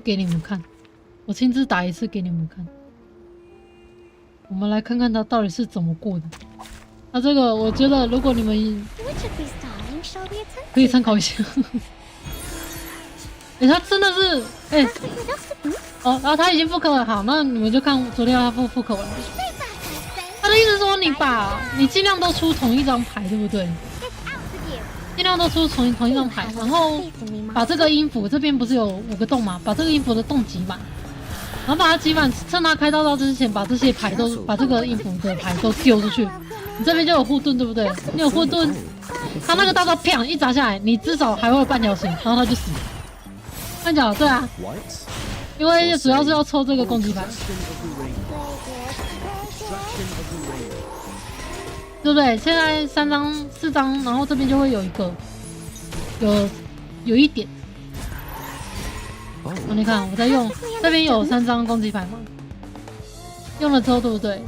给你们看，我亲自打一次给你们看。我们来看看他到底是怎么过的。那这个我觉得，如果你们可以参考一下。他真的是哦，然后他已经复刻了，好，那你们就看昨天他复刻完了。他的意思说，你尽量都出同一张牌，对不对？尽量都出同一张牌，然后把这个音符这边不是有5个洞吗？把这个音符的洞挤满。然后把它挤满，趁他开刀之前，把这些牌都把这个音符的牌都丢出去。你这边就有护盾，对不对？你有护盾，他那个大招啪一砸下来，你至少还会有半条血，然后他就死了。看脚，对啊，因为主要是要抽这个攻击牌，对不对？现在3张、4张，然后这边就会有一个，有一点。哦，你看我在用，这边有3张攻击牌嘛，用了之后对不对？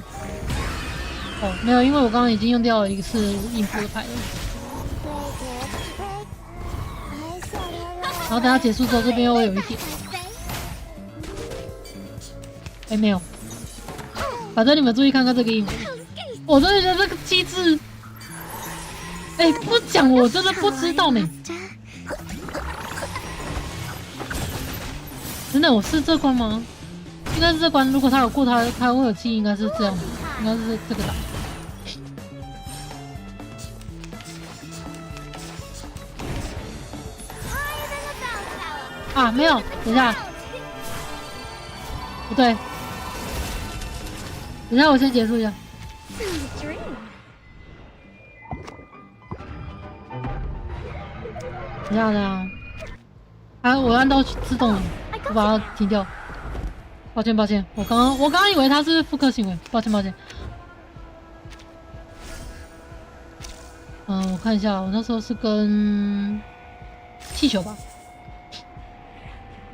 哦，没有，因为我刚刚已经用掉了一次音符的牌了。然后等它结束之后，这边又会有一点。哎，没有。反正你们注意看看这个音符，我真的觉得这个机制，哎，不讲我真的不知道呢。真的，我是这关吗？应该是这关。如果他有过他会有记忆，应该是这样子，应该是这个档。啊，没有，等一下，不对，等一下，我先结束一下。等一下，啊，我按到自动了。我把它停掉，抱歉，我刚刚以为它是复刻行为，抱歉。我看一下，我那时候是跟气球吧。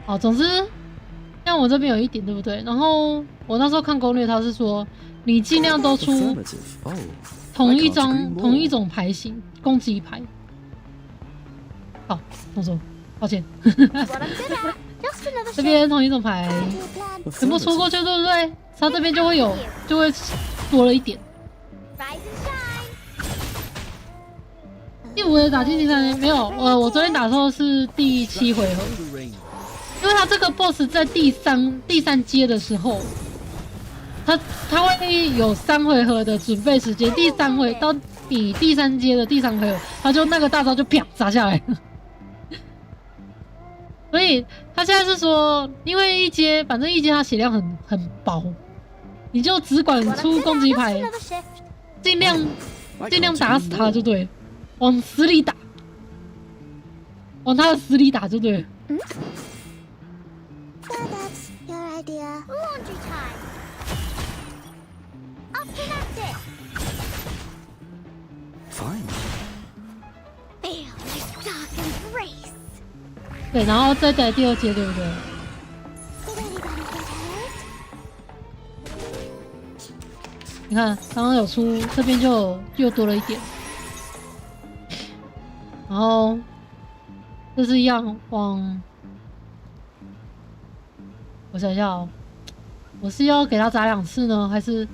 好，总之，像我这边有一点，对不对？然后我那时候看攻略，他是说你尽量都出同一种牌型攻击牌。好，动作，抱歉。这边同一种牌全部出过去，对不对？它这边就会多了一点。第5回打进第3没有，我昨天打的时候是第7回合，因为他这个 BOSS 在第三阶的时候，他会有3回合的准备时间，第3回到你第3阶的第3回合，他就那个大招就啪砸下来了。所以他现在是说，因为反正一阶他血量很薄，你就只管出攻击牌，尽量打死他就对，往死里打，往他的死里打就对了。对，然后再打第2阶，对不对？你看，刚刚有出，这边就又多了一点。然后这是一样往，我想一下哦，我是要给他砸2次呢，还是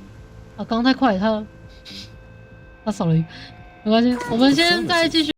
啊？刚刚太快，他少了一个，没关系，我们先再继续。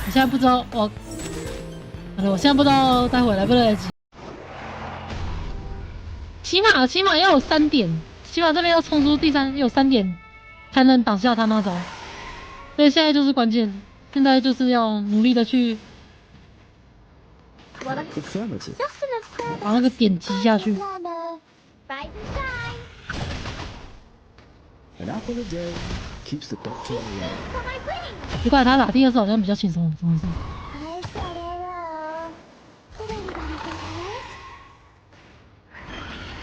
我现在不知道我，好了，我现在不知道待会来不来得及。起码要有3点，起码这边要冲出第3有3点，才能挡下他那招。所以现在就是关键，现在就是要努力的去把那个点击下去。奇怪，他打第2次好像比较轻松，怎么回事？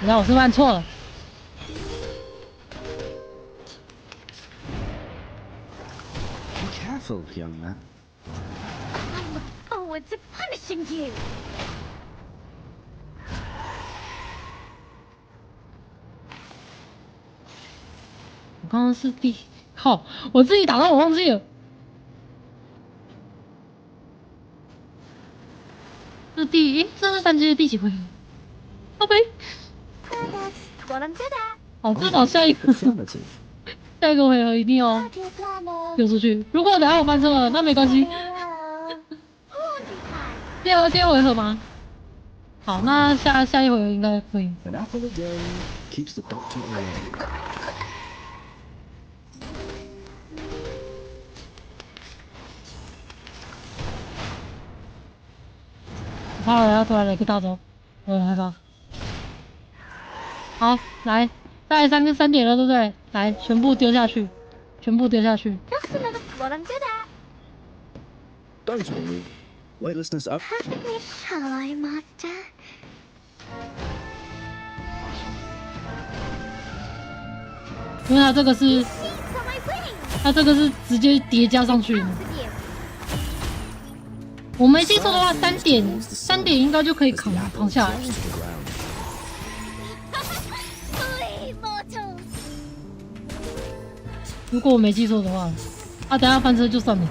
你看我是不是按错了？Young man. I look forward to punishing you. 我刚刚是靠，我自己打到我忘记了。这是3阶的第几回合？宝贝。好，至少下一个回合一定要丢出去。如果等下我翻车了，那没关系。第二回合吗？好，那下一回合应该可以。我怕人家突然来个大招，我很害怕。好，来，再来3点了，对不对？来，全部丢下去，全部丢下去。Don't worry. Weightlessness up. Perfectly shallow, master. 因为它这个是直接叠加上去的。我没记错的话，3点应该就可以扛下来。如果我没记错的话，等下翻车就算了，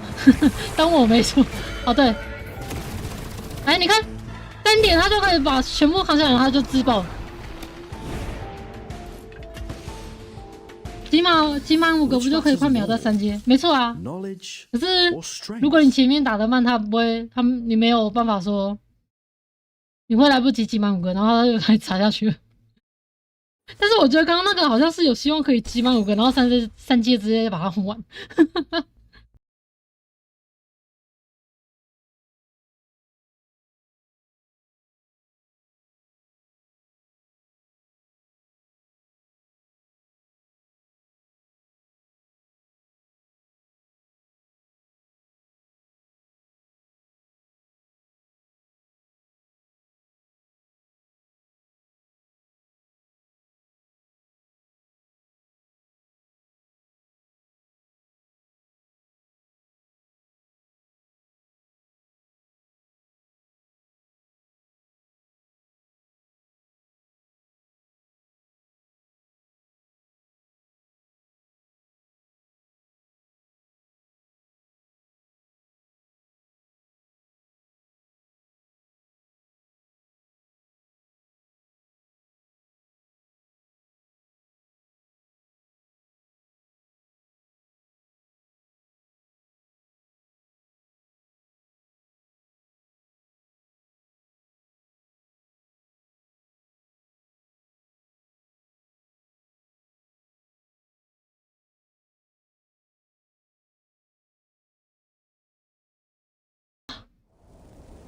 当我没错。哦对，哎，你看3点，他就可以把全部扛下来，他就自爆。起码5个不就可以快秒在3阶？没错啊。可是如果你前面打得慢，你没有办法说，你会来不及集满5个，然后他就开始插下去了。但是我觉得刚刚那个好像是有希望可以集满5个，然后3阶直接把它轰完。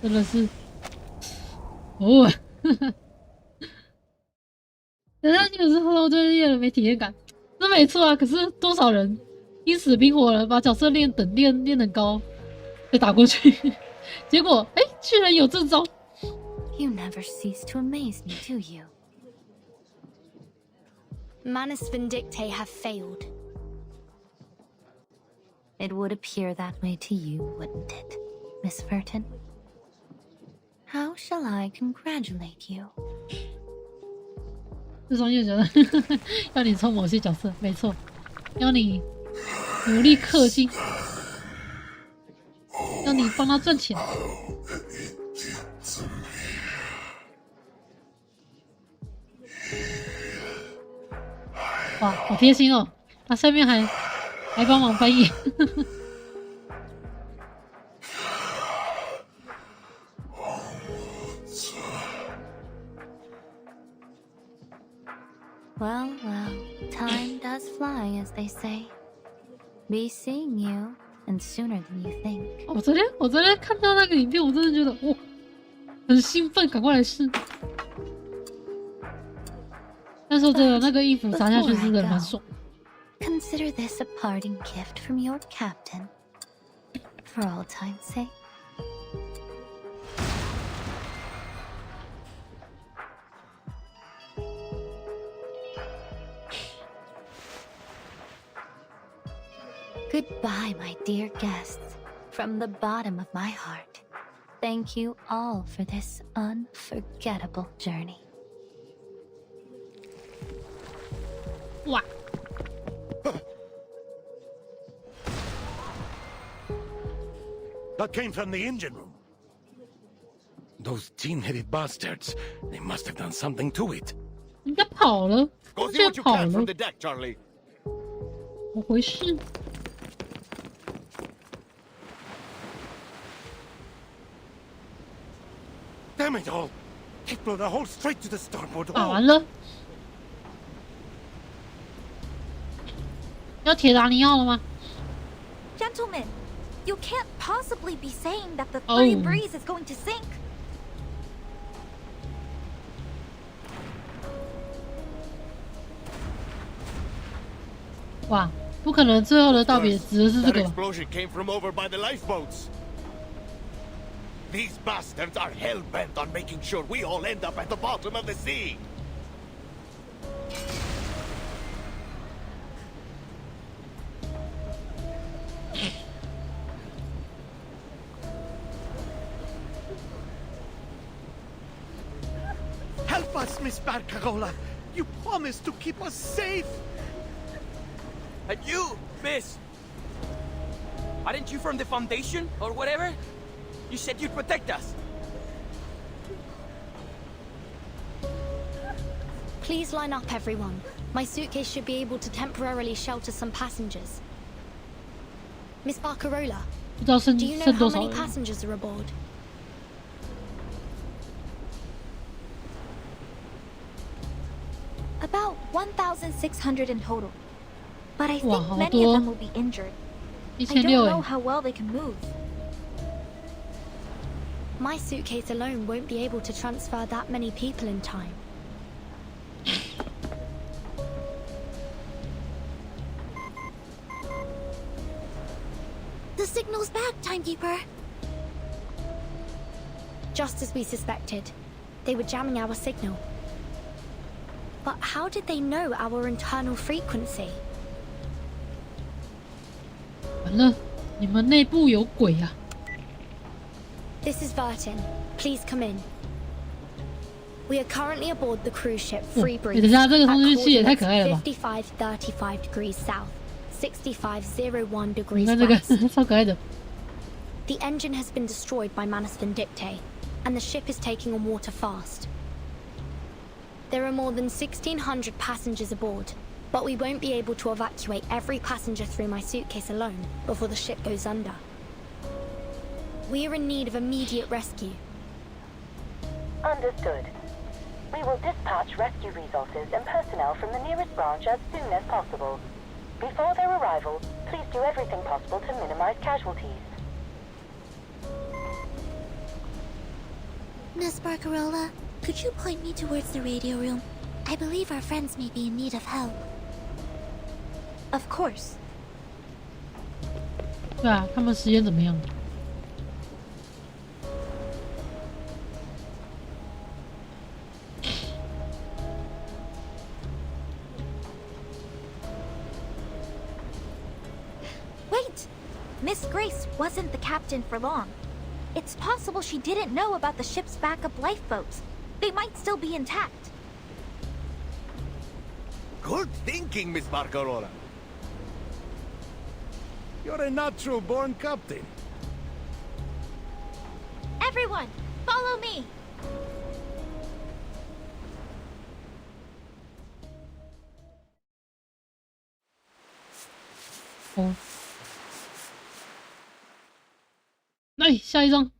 真的是，等下去的时候就练了没体验感，这没错啊。可是多少人拼死拼活了把角色练得高，被打过去，结果居然有这招。You never cease to amaze me, do you? Manus Vindictae have failed. It would appear that way to you, wouldn't it, Miss Furton?How shall I congratulate you? 这双又觉得要你抽某些角色，没错，要你努力氪金，要你帮他赚钱。哇，好贴心哦！他下面还帮忙翻译。Well, well, time does fly, as they say. Be seeing you, and sooner than you think. 我昨天看到那个影片，我真的觉得哇，很兴奋，赶快来试。那时候真的那个衣服撒下去是真的蛮爽。Consider this a parting gift from your captain, for all time's sake. Goodbye, my dear guests. From the bottom of my heart, thank you all for this unforgettable journey. 哇！ That came from the engine room. Those tin-headed bastards. They must have done something to it. 应该跑了， Go 我 see 觉 what 得 you 跑 can 了 from，the deck, Charlie. 我回试。 Damn it all! It blew the hole straight to the starboard 打 hull. 完了。要铁达尼号了吗？ Gentlemen, you can't possibly be saying that the Free Oh. Breeze is going to sink. 哇，不可能！最后的道别指的是这 That 个吧？ explosion came from over by the lifeboats. These bastards are hell-bent on making sure we all end up at the bottom of the sea. Help us, Miss Barcarola! You promised to keep us safe! And you, miss! Aren't you from the Foundation, or whatever? You said you'd protect us! Please line up, everyone. My suitcase should be able to temporarily shelter some passengers. Miss Barcarola, 不知道剩 do you know 剩 how 多少 many 人？ passengers are aboard? About 1,600 in total. But I think 哇，好 many of 多 them will be injured. 一 I 千 don't 六 know 哎！ how well they can move. My suitcase alone won't be able to transfer that many people in time. The signal's back, Timekeeper. Just as we suspected. They were jamming our signal. But how did they know our internal frequency? 完了，你们内部有鬼啊！ This is Vertin. Please come in. We are currently aboard the cruise ship 哦 Free 你 Breeze 等一下，这个 at 通讯器也太 coordinates 可爱了吧！ 5535 degrees south, 6501你 degrees 看这个 west. 超可爱的。 The engine has been destroyed by Manus Vindictae, and the ship is taking on water fast. There are more than 1,600 passengers aboard, but we won't be able to evacuate every passenger through my suitcase alone before the ship goes under. We are in need of immediate rescue. Understood. We will dispatch rescue resources and personnel from the nearest branch as soon as possible. Before their arrival, please do everything possible to minimize casualties. Miss Barcarola, could you point me towards the radio room? I believe our friends may be in need of help. Of course. 对啊，他们实验怎么样？ Wait! Miss Grace wasn't the captain for long. It's possible she didn't know about the ship's backup lifeboats. They might still be intact. Good thinking, Miss Barcarola. You're a natural-born captain. Everyone, follow me! 哦，来下一张。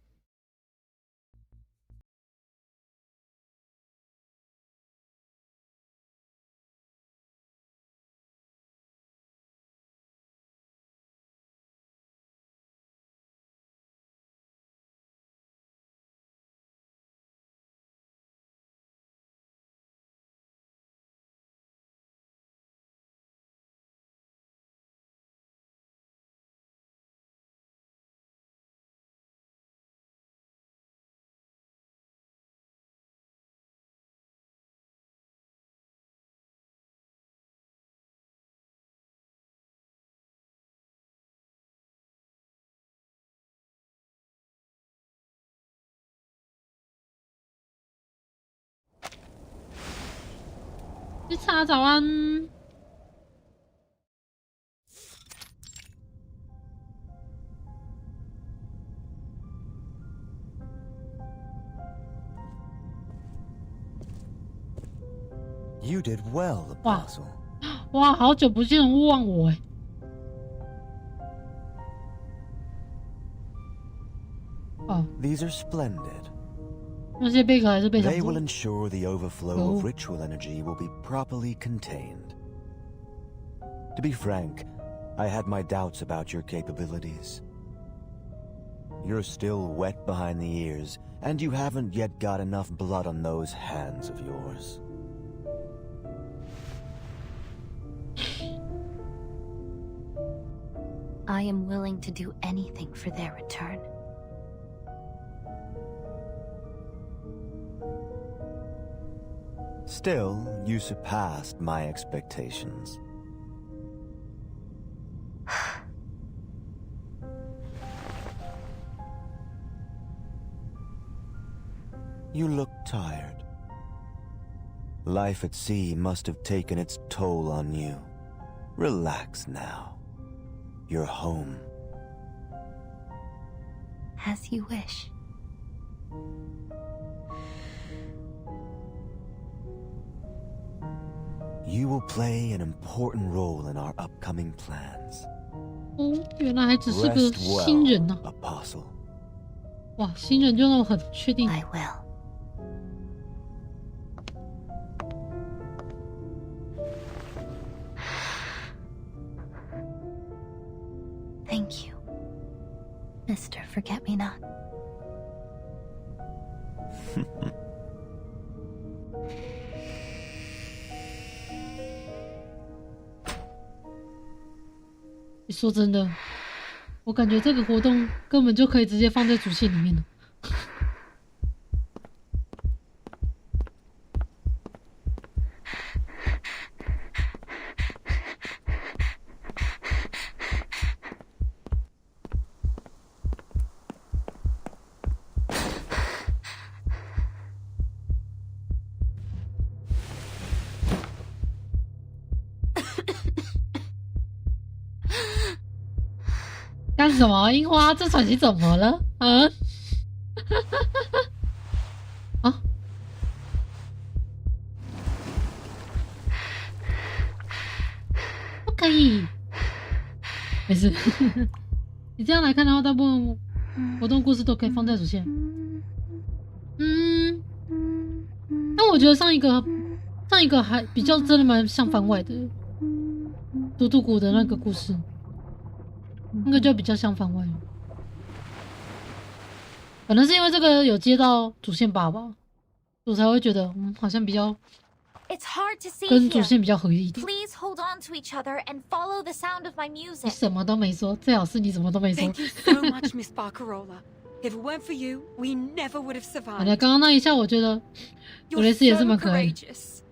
绿茶早安。You did well, Apostle. 哇，好久不见，勿忘我哎。哦 These are splendid. 那些贝壳还是被抢 They 走 will 了。 ensure the overflow Oh. of ritual energy will be properly contained. To be frank, I had my doubts about your capabilities. You're still wet behind the ears, and you haven't yet got enough blood on those hands of yours. I am willing to do anything for their return. Still, you surpassed my expectations. You look tired. Life at sea must have taken its toll on you. Relax now. You're home. As you wish. You will play an important role in our upcoming plans. 哦，原来还只是个 Rest 新人 well, 呢、 Apostle. 哇，新人就那么很确定。 I will. Thank you, Mr. Forget-Me-Not. 说真的，我感觉这个活动根本就可以直接放在主线里面了。干什么？樱花，这喘息怎么了？啊？啊？不可以，没事。你这样来看的话，大部分活动故事都可以放在主线。但我觉得上一个还比较真的蛮像番外的，嘟嘟谷的那个故事。那个就比较像番外，可能是因为这个有接到主线吧，我才会觉得好像比较 It's hard to see 跟主 here. 线比较合一点。 Please hold on to each other and follow the sound of my 你 music. 什么都没说，最好是你什么都没说。 Thank you so much, Miss Barcarola. If it weren't for you, we never would have 好的， survived. 刚刚那一下，我觉得尤雷 You're 斯也是 so 蛮可爱的。 courageous.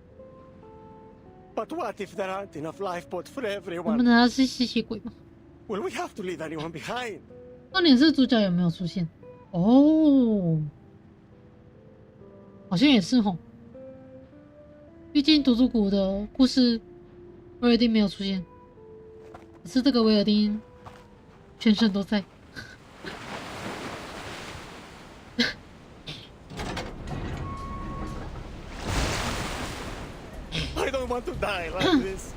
But what if there aren't enough lifeboats for 能不 everyone? 能他是吸血鬼吗？ Will we have to leave anyone behind? 重点是主角有没有出现？哦，好像也是吼。毕竟毒猪谷的故事，威尔丁没有出现，可是这个威尔丁全身都在。I don't want to die like this.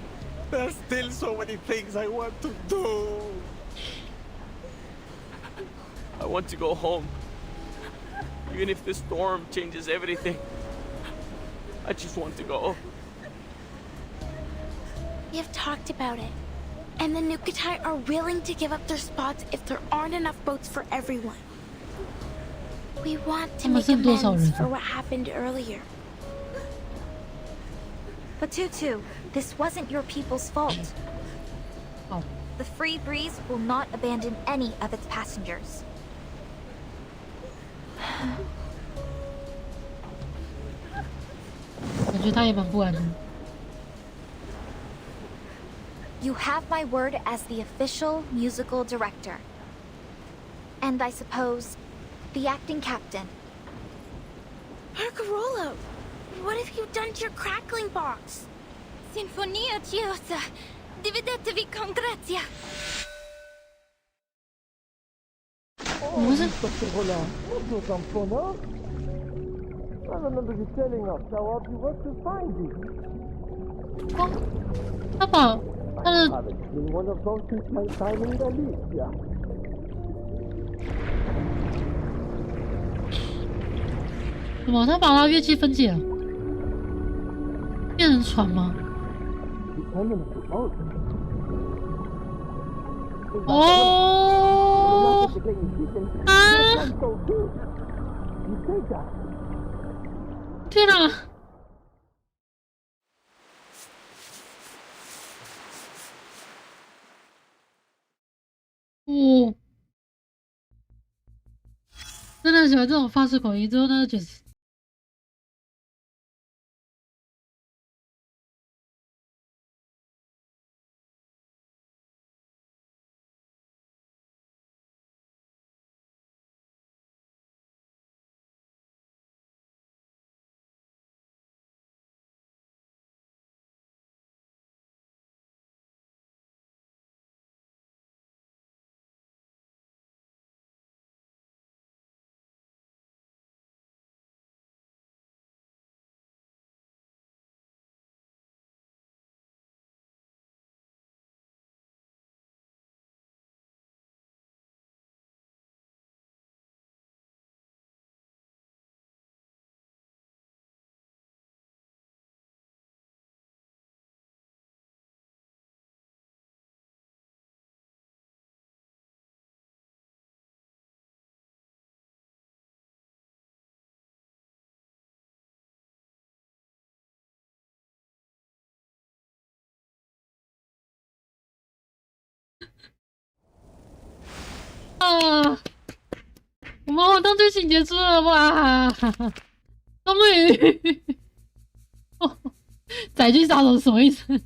There are still so many things I want to do. I want to go home. Even if the storm changes everything. I just want to go. We've talked about it. And the Nukatai are willing to give up their spots if there aren't enough boats for everyone. We want to make amends for what happened earlier. But Tutu, this wasn't your people's fault. Oh. The Free Breeze will not abandon any of its passengers. 感觉他也蛮不安的。 You have my word as the official musical director. And I suppose, the acting captain. Barcarola, what have you done to your crackling box? Sinfonia Chiosa. Dividetevi con grazia. 不是 I remember you telling us how hard you worked to find it. 哦，他把他的 haven't seen one of those since my time in Galicia. 什么？他把他乐器分解了，变成船吗？哦啊！天哪！哦，真的喜欢这种法式口音，之后呢，就是啊，我们活动剧情结束了哇！终于，载具杀手什么意思？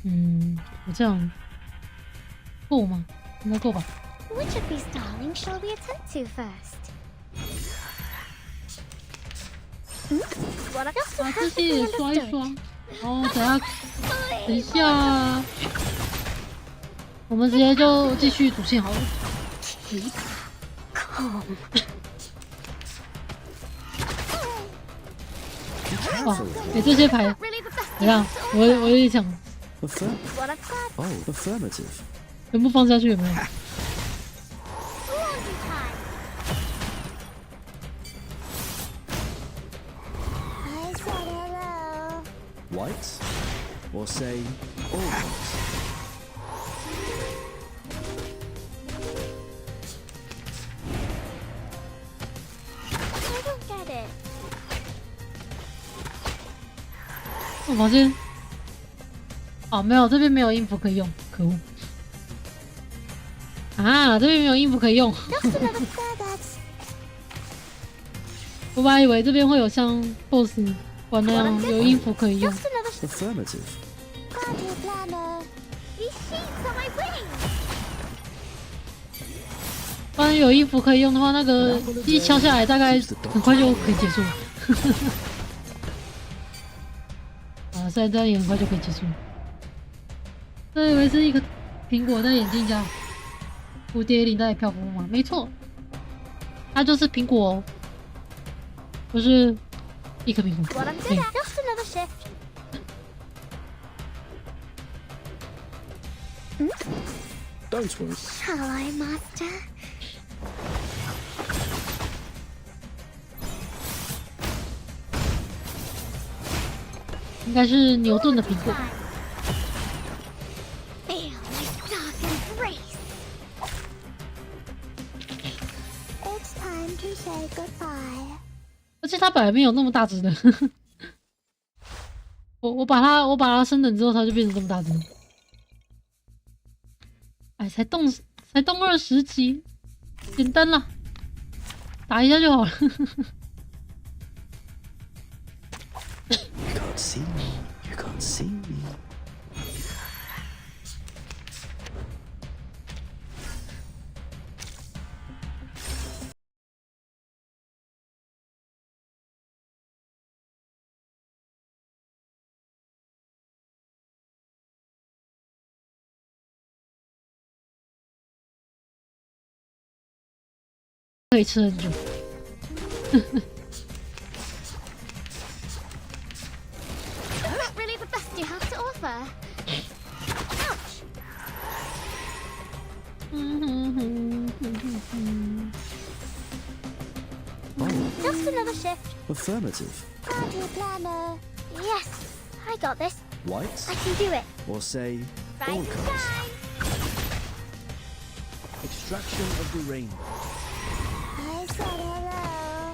我这样够吗？应该够吧。 Which of these darlings shall we attend to first? 把这些也刷一刷。哦，等一下，我们直接就继续主线好了。哇，给这些牌怎样？我也想。Affirmative. 全部放下去有没有？ Whites? Or say, all whites? I don't get it. 我发现，哦，没有，这边没有音符可以用，可恶！啊，这边没有音符可以用。我本来以为这边会有像 BOSS 关那样有音符可以用。Affirmative. 不然有音符可以用的话，那个一敲下来大概很快就可以结束了。啊，现在这样也很快就可以结束了。我以为是一个苹果在眼镜加蝴蝶领带漂浮吗？没错，它就是苹果哦，不是一颗苹果。Don't worry. Shall I, Master? 应该是牛顿的苹果。Feel my dark embrace. It's time to say goodbye. 而且它本来没有那么大只的。我把它升等之后，它就变成这么大只。哎，才动20级，简单啦，打一下就好了。You can't see me. You can't see me. 可以吃很久。Not really the best you have to offer. Ouch! Just another shift. Affirmative. Party planner. Yes, I got this. Whites? I can do it. Or say, all Right colors? time. Extraction of the rainbow. I said hello.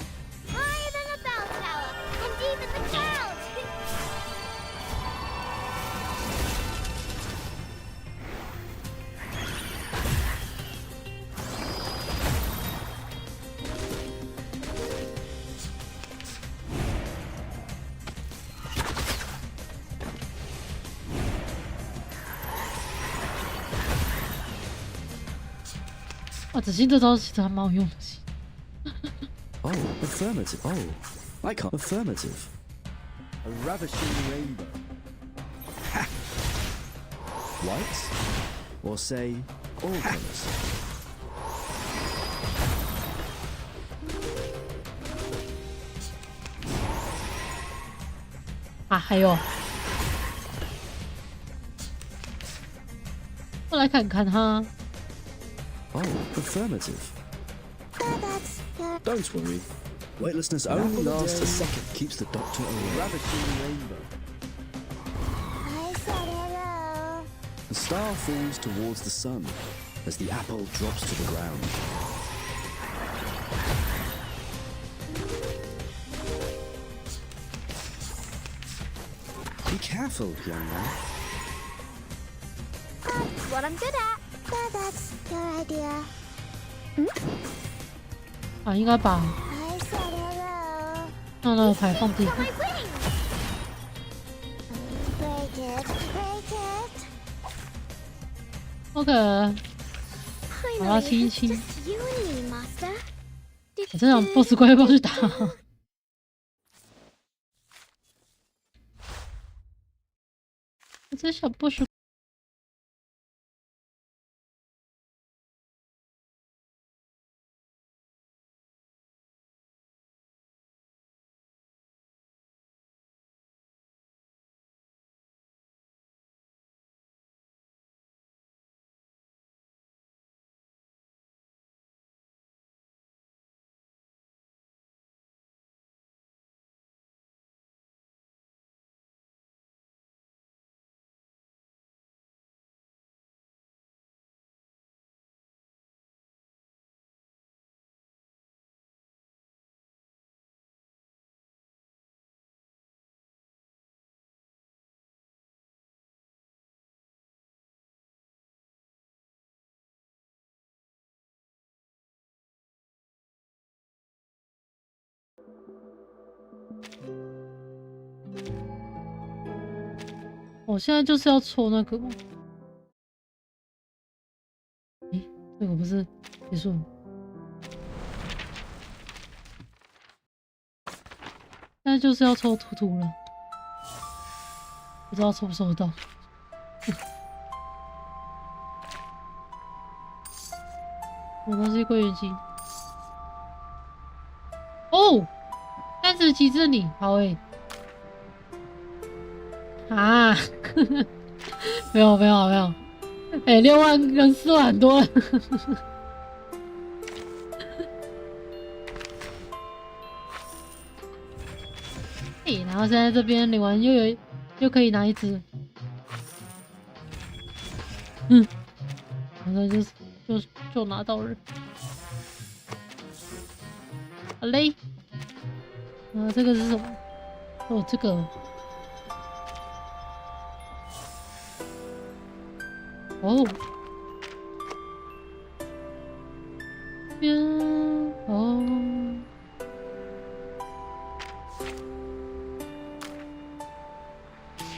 Higher than a bell tower, and even the clouds. 哇，子欣这招其实还蛮好用的。Oh, affirmative. Oh, I can't. Affirmative. A ravishing rainbow. Ha! Whites? Or say, all colors? 啊，还有，我来看看哈。Oh, affirmative. Don't worry. Weightlessness only lasts a second. Keeps the doctor away. Ravishing rainbow. I said hello. The star falls towards the sun as the apple drops to the ground. Be careful, young man. What I'm good at. That's your idea. 啊，应该把 I said hello. 那个牌放地上。 My wings. Break it, break it. OK， 好了，亲一亲。我这场 BOSS 怪要不要去打？我这小 BOSS。我现在就是要抽那个吗？诶，这个不是结束了？现在就是要抽图图了，不知道抽不抽得到。什么东西归原形？哦，30级这里，好诶。啊，没有，哎，6万跟4万很多了。哎，然后现在这边领完又可以拿一只，好像就拿到了。好嘞，这个是什么？哦，这个。哦，哦，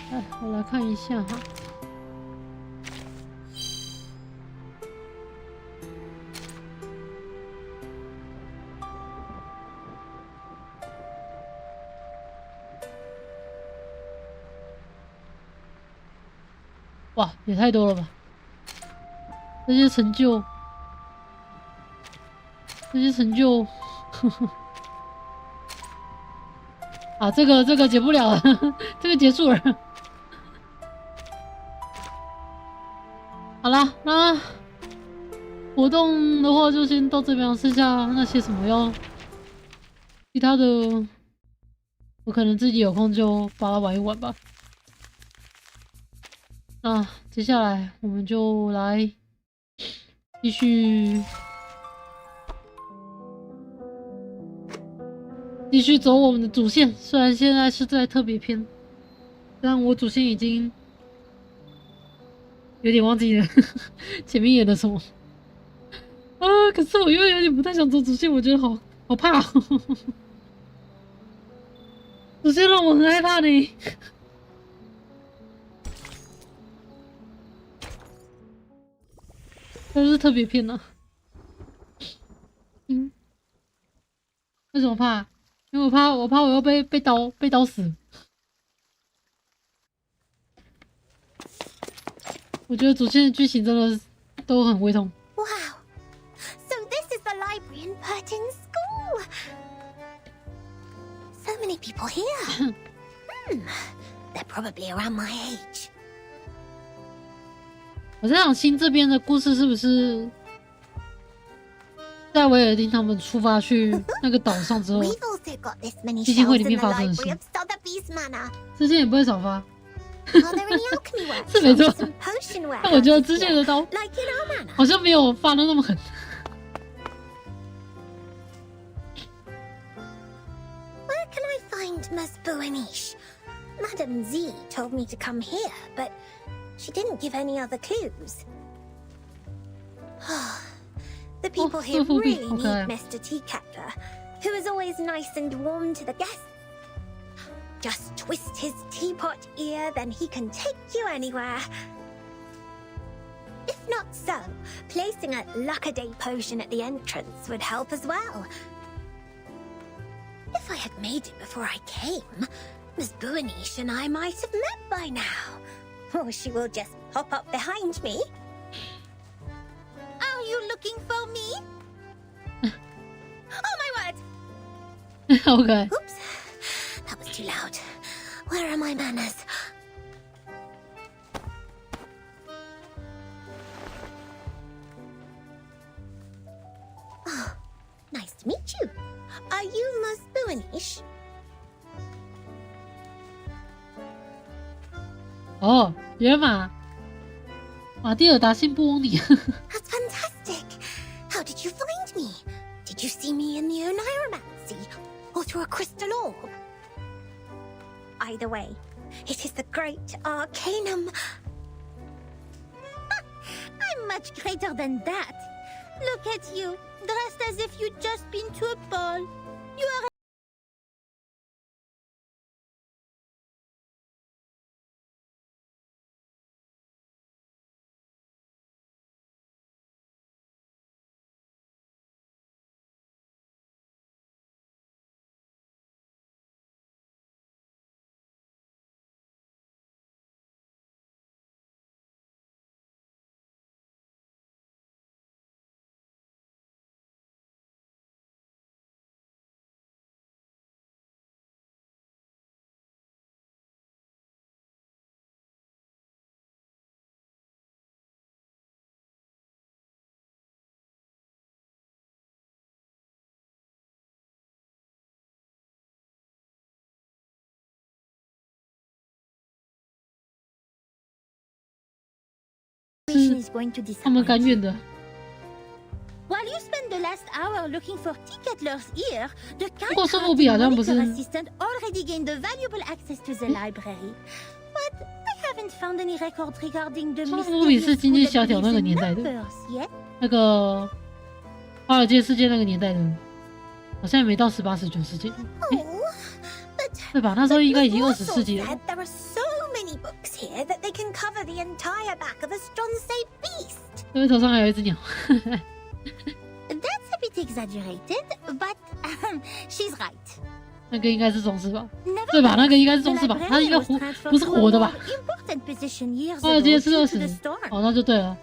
哎，我来看一下哈。哇，也太多了吧！这些成就，啊，这个解不了了，这个结束了。好啦，那活动的话就先到这边，剩下那些什么要其他的，我可能自己有空就把它玩一玩吧。那接下来我们就来继续走我们的主线，虽然现在是在特别篇，但我主线已经有点忘记了前面演的什么啊！可是我又有点不太想走主线，我觉得好怕哦主线让我很害怕呢。这是特别篇呢。为什么怕？因为我怕我要被刀死。我觉得主线的剧情真的都很胃痛。Wow, so this is the library in Burton School. So many people here. They're probably around my age. 我在想新这边的故事是不是在维尔丁他们出发去那个岛上之后，基金会里面发生的事，之前也不会少发。是没错，但我觉得之前的刀好像没有发的那么狠。Where can I find Miss Buenish? Madame Z told me to come here, but she didn't give any other clues. The people here really need Mr. Teacaptor, who is always nice and warm to the guests. Just twist his teapot ear, then he can take you anywhere. If Not so. Placing a luck-a-day potion at the entrance would help as well. If I had made it before I came, Miss Buanish and I might have met by now. Or she will just pop up behind me. Are you looking for me? Oh my word! Okay. Oops, that was too loud. Where are my manners? Oh, nice to meet you. Are you Miss Buanish? 哦，原来马蒂尔达信不翁你。That's fantastic. How did you find me? Did you see me in the Oneiromancy? Or through a crystal orb? Either way, it is the great arcanum. I'm much greater than that. Look at you, dressed as if you'd just been to a ball. You are is going to 他们甘愿的。 While you spend the last hour looking for Ticketler's ear, the kind 不过苏富比好像不是 assistant already gained valuable access to the library. But I haven't found any record regarding the 苏富比是经济萧条那个年代的，那个华尔街事件那个年代的，好像也没到18、19世纪，对吧？那时候应该已经20世纪了。 There are so many books here that they can cover the entire back of a Stronsay beast. 对，头上还有一只鸟。That's a bit exaggerated, but she's right. 那个应该是中式吧？对吧？那个应该是中式吧？它应该不是活的吧？华尔街是20，哦，那就对了。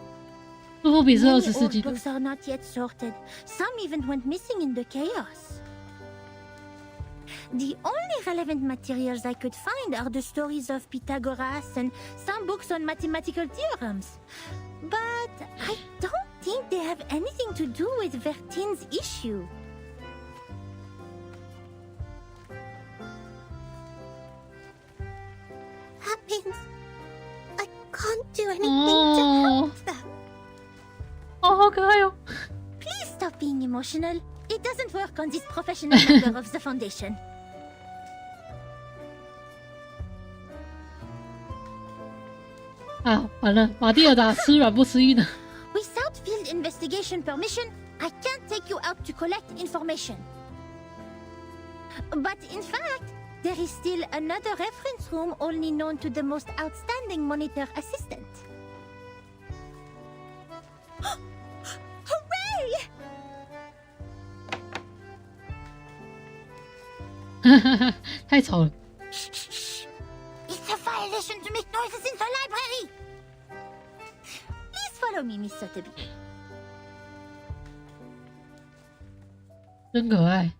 苏富比是20世纪的。 Books are not yet sorted. Some even went missing in the chaos. The only relevant materials I could find are the stories of Pythagoras and some books on mathematical theorems. But I don't think they have anything to do with Vertine's issue. That means I can't do anything to help them. 哦，好可爱哦！ Please stop being emotional. It doesn't work on this professional member of the Foundation. 啊，完了，马蒂尔达吃软不吃硬的。 Without field investigation permission, I can't take you out to collect information. But in fact, there is still another reference room only known to the most outstanding monitor assistant. Hooray! 太吵了。 Shh, shh, shh. It's a violation to make noises in the library. Please follow me, Miss Sotheby. 真可爱。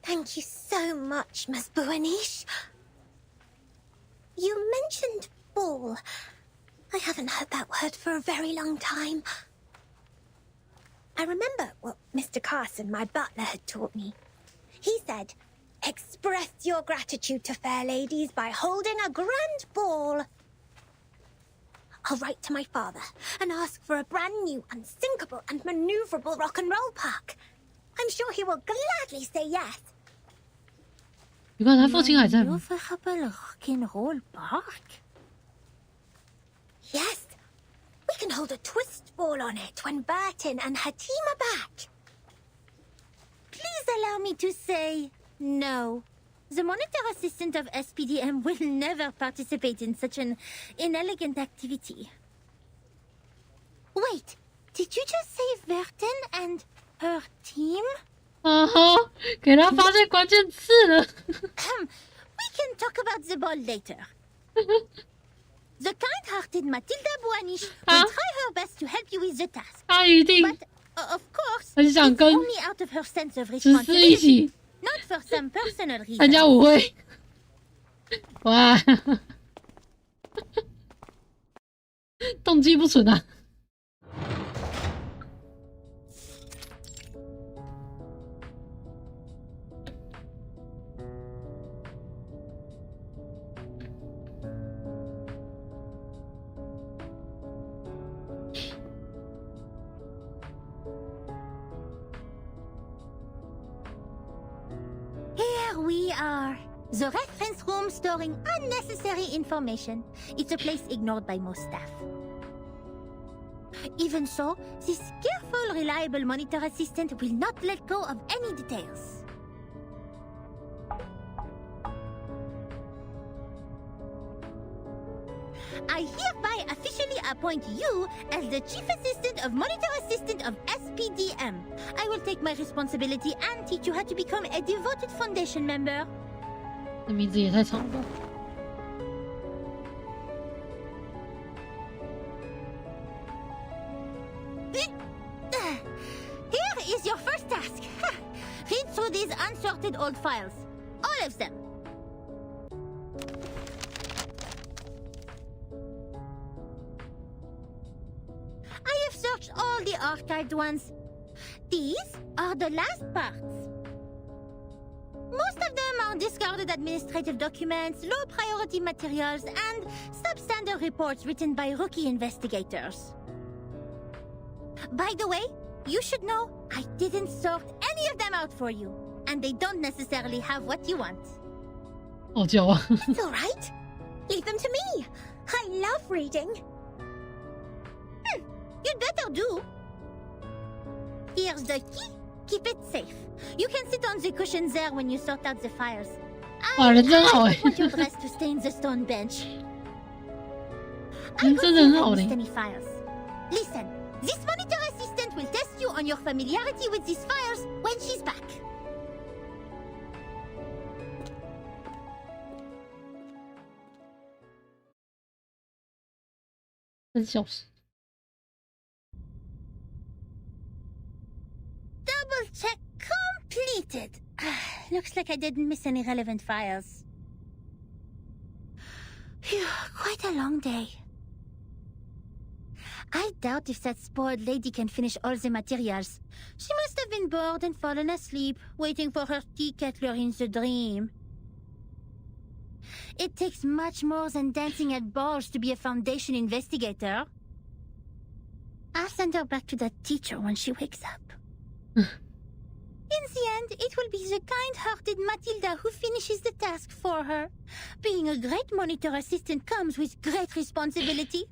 Thank you so much, Miss Buanish. You mentioned ball. I haven't heard that word for a very long time. I remember what Mr. Carson, my butler, had taught me. He said, express your gratitude to fair ladies by holding a grand ball. I'll write to my father and ask for a brand new, unsinkable and maneuverable rock and roll park. I'm sure he will gladly say yes. 你看他父亲还在吗？ Maneuverable rock and roll park? Yes. We can hold a twist ball on it when Burton and her team are back. Please allow me to say no. The monitor assistant of SPDM will never participate in such an inelegant activity. Wait, did you just say Burton and her team? 给他发现关键字了。We can talk about the ball later. The kind-hearted Matilda Buanish will try her best to help you with the task. 他一定 But, of course, 很想 it's 跟 only out of her sense of 只是一 responsibility, 起 not for some personal 参 reason. 加舞会。哇，动机不纯啊！ Here we are. The reference room storing unnecessary information. It's a place ignored by most staff. Even so, this careful, reliable monitor assistant will not let go of any details. I hereby officially appoint you as the Chief Assistant of Monitor Assistant of SPDM. I will take my responsibility and teach you how to become a devoted Foundation member. 这名字也太长了吧。 Here is your first task. Read through these unsorted old files. All of them. I have searched all the archived ones. These are the last parts. Most of them are discarded administrative documents, low-priority materials, and substandard reports written by rookie investigators. By the way, you should know I didn't sort any of them out for you, and they don't necessarily have what you want. 好久啊！ It's all right. Leave them to me. I love reading. You'd better do. Here's the key. Keep it safe. You can sit on the cushion there when you sort out the files. 哇，人真好 I 哎 don't！want your dress to stain the stone bench. I 人 hope 真的很 you 好 haven't 嘞 missed。any files. Listen, this monitor assistant will test you on your familiarity with these files when she's back. 3小时。 Double check completed. Looks like I didn't miss any relevant files. Phew, quite a long day. I doubt if that spoiled lady can finish all the materials. She must have been bored and fallen asleep, waiting for her tea kettler in the dream. It takes much more than dancing at balls to be a Foundation investigator. I'll send her back to that teacher when she wakes up. In the end, it will be the kind-hearted Matilda who finishes the task for her. Being a great monitor assistant comes with great responsibility.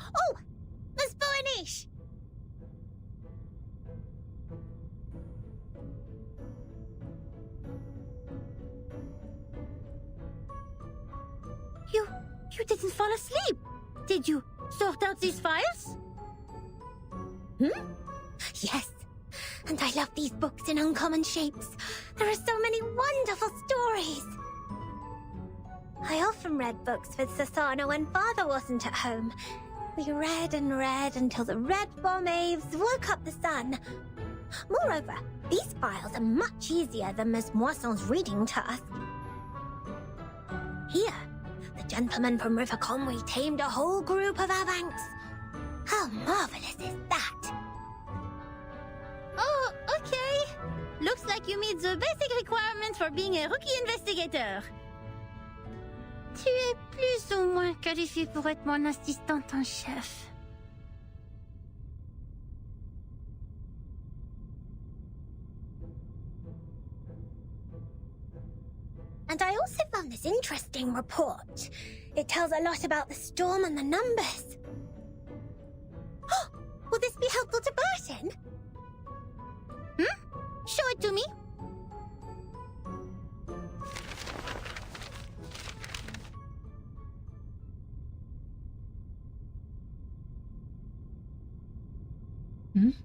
Oh! Miss Boanish! You didn't fall asleep. Did you sort out these files? Yes. And I love these books in uncommon shapes. There are so many wonderful stories. I often read books with Sasana when Father wasn't at home. We read and read until the red bomb waves woke up the sun. Moreover, these files are much easier than Miss Moisson's reading task. Here, the gentleman from River Conway tamed a whole group of Avanks. How marvelous is that? Oh, okay. Looks like you meet the basic requirements for being a rookie investigator. Tu es plus ou moins qualifié pour être mon assistante en chef. And I also found this interesting report. It tells a lot about the storm and the numbers. Will this be helpful to Burton? Show it to me.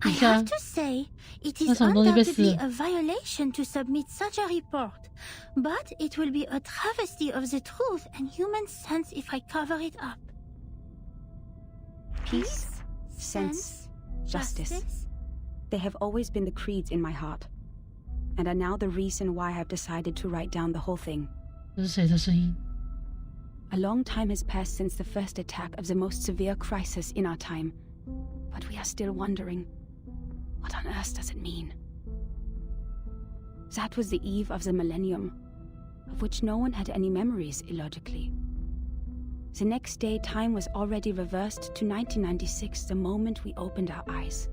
I have to say, it is undoubtedly a violation to submit such a report, but it will be a travesty of the truth and human sense if I cover it up. Peace, sense, justice. They have always been the creeds in my heart, and are now the reason why I've decided to write down the whole thing. 这是谁的声音？ A long time has passed since the first attack of the most severe crisis in our time, but we are still wondering, what on earth does it mean? That was the eve of the millennium, of which no one had any memories, illogically. The next day, time was already reversed to 1996 the moment we opened our eyes.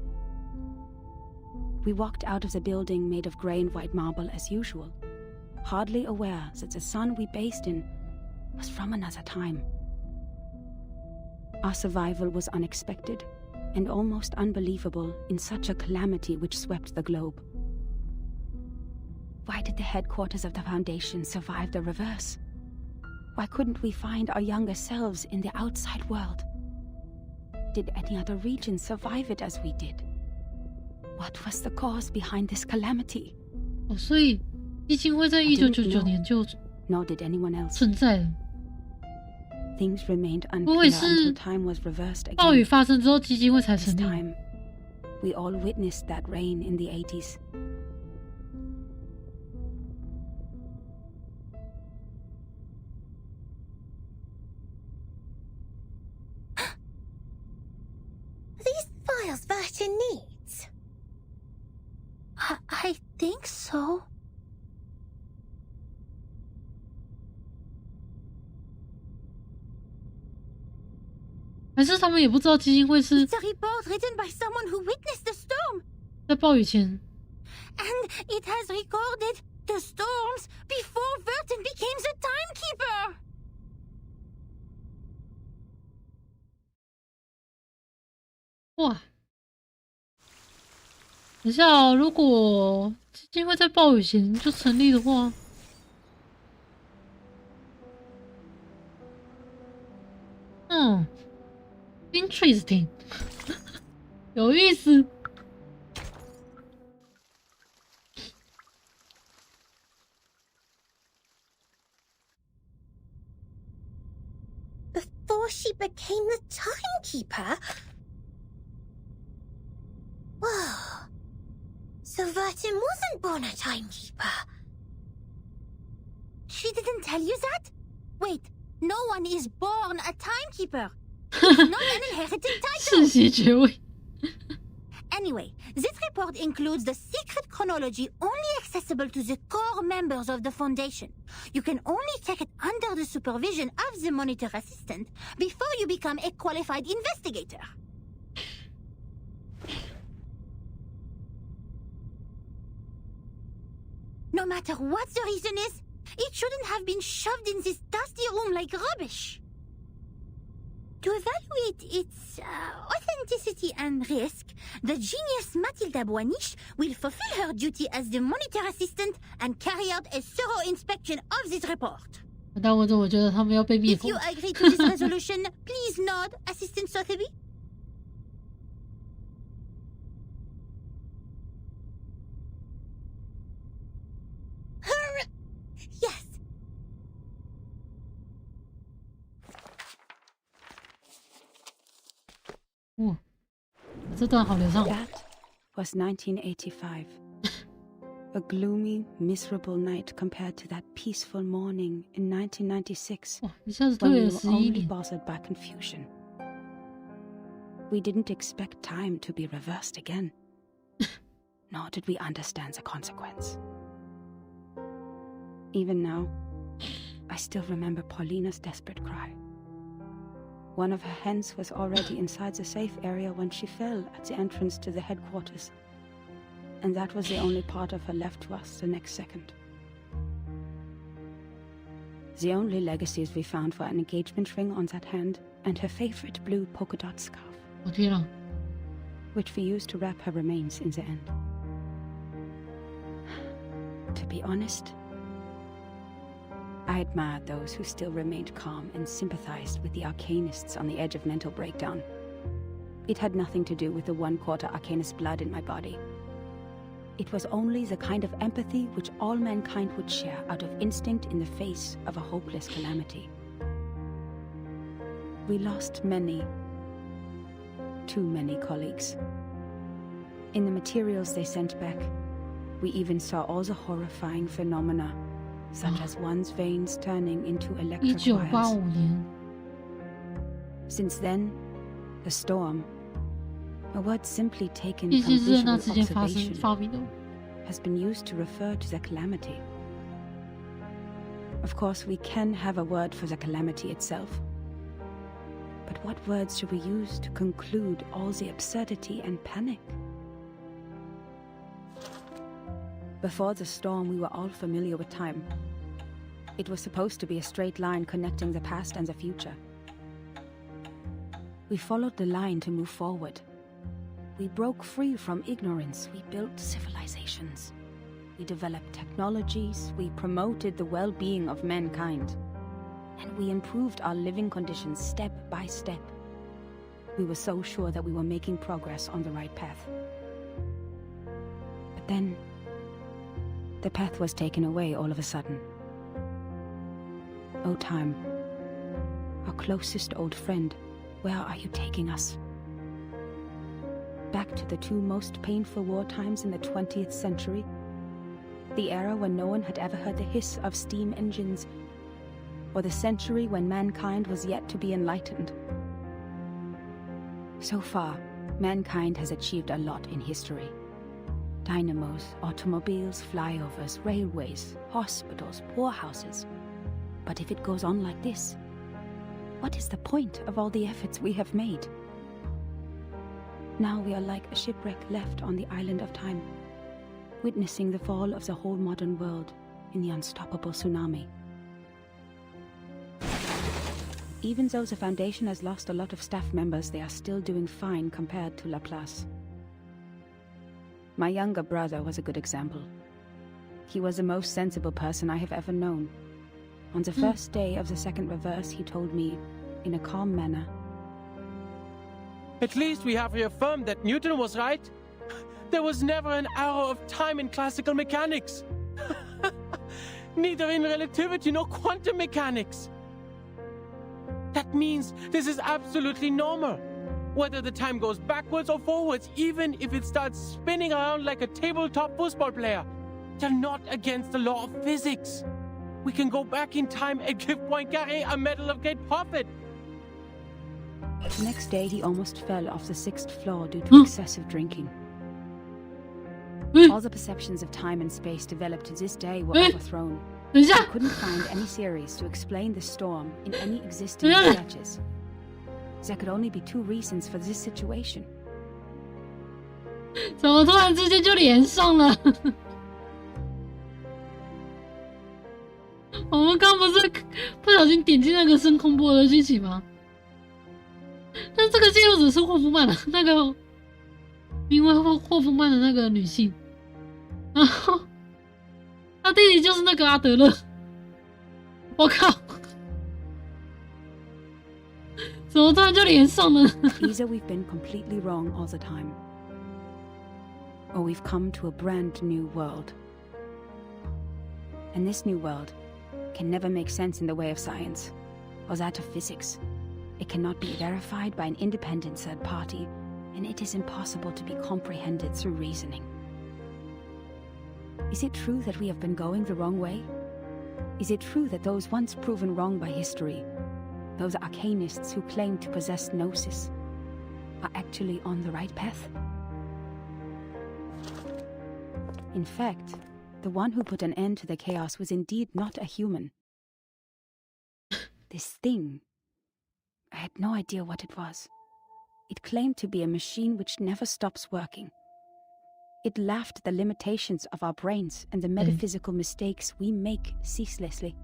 We walked out of the building made of grey and white marble as usual, hardly aware that the sun we bathed in was from another time. Our survival was unexpected and almost unbelievable in such a calamity which swept the globe. Why did the headquarters of the Foundation survive the reverse? Why couldn't we find our younger selves in the outside world? Did any other region survive it as we did? What was the cause behind this calamity? 哦，所以基金会在1999年就 Nor did anyone else. 存在了。 Things remained 不会 unclear 是 until time was reversed 暴雨 again. 发生之后，基金会才 This 成立？ time, we all witnessed that rain in the 80s. These files Burton needs? I think so. It's 还是他们也不知道基金会是 It's a report written by someone who witnessed the storm. 在暴雨前 And it has recorded the storms before Burton became the timekeeper. 哇！等一下哦，如果基金会在暴雨前就成立的话，interesting， 有意思。Before she became the timekeeper? Whoa. So Burton wasn't born a timekeeper. She didn't tell you that? Wait, no one is born a timekeeper. It's not an inherited title. 世袭爵位。 Anyway, this report includes the secret chronology only accessible to the core members of the Foundation. You can only check it under the supervision of the monitor assistant before you become a qualified investigator. No matter what the reason is, it shouldn't have been shoved in this dusty room like rubbish. To evaluate its authenticity and risk, the genius Mathilda Boiniche will fulfill her duty as the monitor assistant and carry out a thorough inspection of this report. 但我觉得他们要被灭 If 口 you。agree to this resolution, please nod, Assistant Sotheby. Yes. 哇，这段好流畅。 That was 1985. A gloomy, miserable night compared to that peaceful morning in 1996, 哇，一下子 when 退 we 了 were 11 only 年。 bothered by confusion. We didn't expect time to be reversed again, nor did we understand the consequence. Even now, I still remember Paulina's desperate cry. One of her hens was already inside the safe area when she fell at the entrance to the headquarters, and that was the only part of her left to us the next second. The only legacies we found were an engagement ring on that hand and her favorite blue polka dot scarf, 我天啊！ which we used to wrap her remains in the end. To be honest, I admired those who still remained calm and sympathized with the arcanists on the edge of mental breakdown. It had nothing to do with the 1/4 arcanist blood in my body. It was only the kind of empathy which all mankind would share out of instinct in the face of a hopeless calamity. We lost many, too many colleagues. In the materials they sent back, we even saw all the horrifying phenomena, such as one's veins turning into electric wires. 1985年。 Since then, the storm, a word simply taken 第 from 四次那 visual 之间发 observation, 明的。 has been used to refer to the calamity. Of course, we can have a word for the calamity itself. But what words should we use to conclude all the absurdity and panic? Before the storm, we were all familiar with time. It was supposed to be a straight line connecting the past and the future. We followed the line to move forward. We broke free from ignorance. We built civilizations. We developed technologies. We promoted the well-being of mankind. And we improved our living conditions step by step. We were so sure that we were making progress on the right path. But then, the path was taken away all of a sudden. Oh, time, our closest old friend, where are you taking us? Back to the two most painful war times in the 20th century? The era when no one had ever heard the hiss of steam engines, or the century when mankind was yet to be enlightened? So far, mankind has achieved a lot in history. Dynamos, automobiles, flyovers, railways, hospitals, poorhouses. But if it goes on like this, what is the point of all the efforts we have made? Now we are like a shipwreck left on the island of time, witnessing the fall of the whole modern world in the unstoppable tsunami. Even though the Foundation has lost a lot of staff members, they are still doing fine compared to Laplace. My younger brother was a good example. He was the most sensible person I have ever known. On the first day of the second reverse, he told me, in a calm manner, At least we have reaffirmed that Newton was right. There was never an arrow of time in classical mechanics. Neither in relativity nor quantum mechanics. That means this is absolutely normal. Whether the time goes backwards or forwards, even if it starts spinning around like a tabletop football player, they're not against the law of physics. We can go back in time and give Poincaré a medal of great profit. The next day, he almost fell off the 6th floor due to excessive drinking. All the perceptions of time and space developed to this day were overthrown. We couldn't find any theories to explain the storm in any existing sketches. There could only be two reasons for this situation. 怎么突然之间就连上了？我们刚不是不小心点进那个深空波的剧情吗？但这个记录者是霍夫曼的，那个名为霍夫曼的那个女性，然后他弟弟就是那个阿德勒。我靠！怎么突然就连上了？ Either we've been completely wrong all the time, or we've come to a brand new world. And this new world can never make sense in the way of science, or that of physics. It cannot be verified by an independent third party, and it is impossible to be comprehended through reasoning. Is it true that we have been going the wrong way? Is it true that those once proven wrong by history, those arcanists who claim to possess gnosis, are actually on the right path? In fact, the one who put an end to the chaos was indeed not a human. This thing, I had no idea what it was. It claimed to be a machine which never stops working. It laughed at the limitations of our brains and the metaphysical mistakes we make ceaselessly.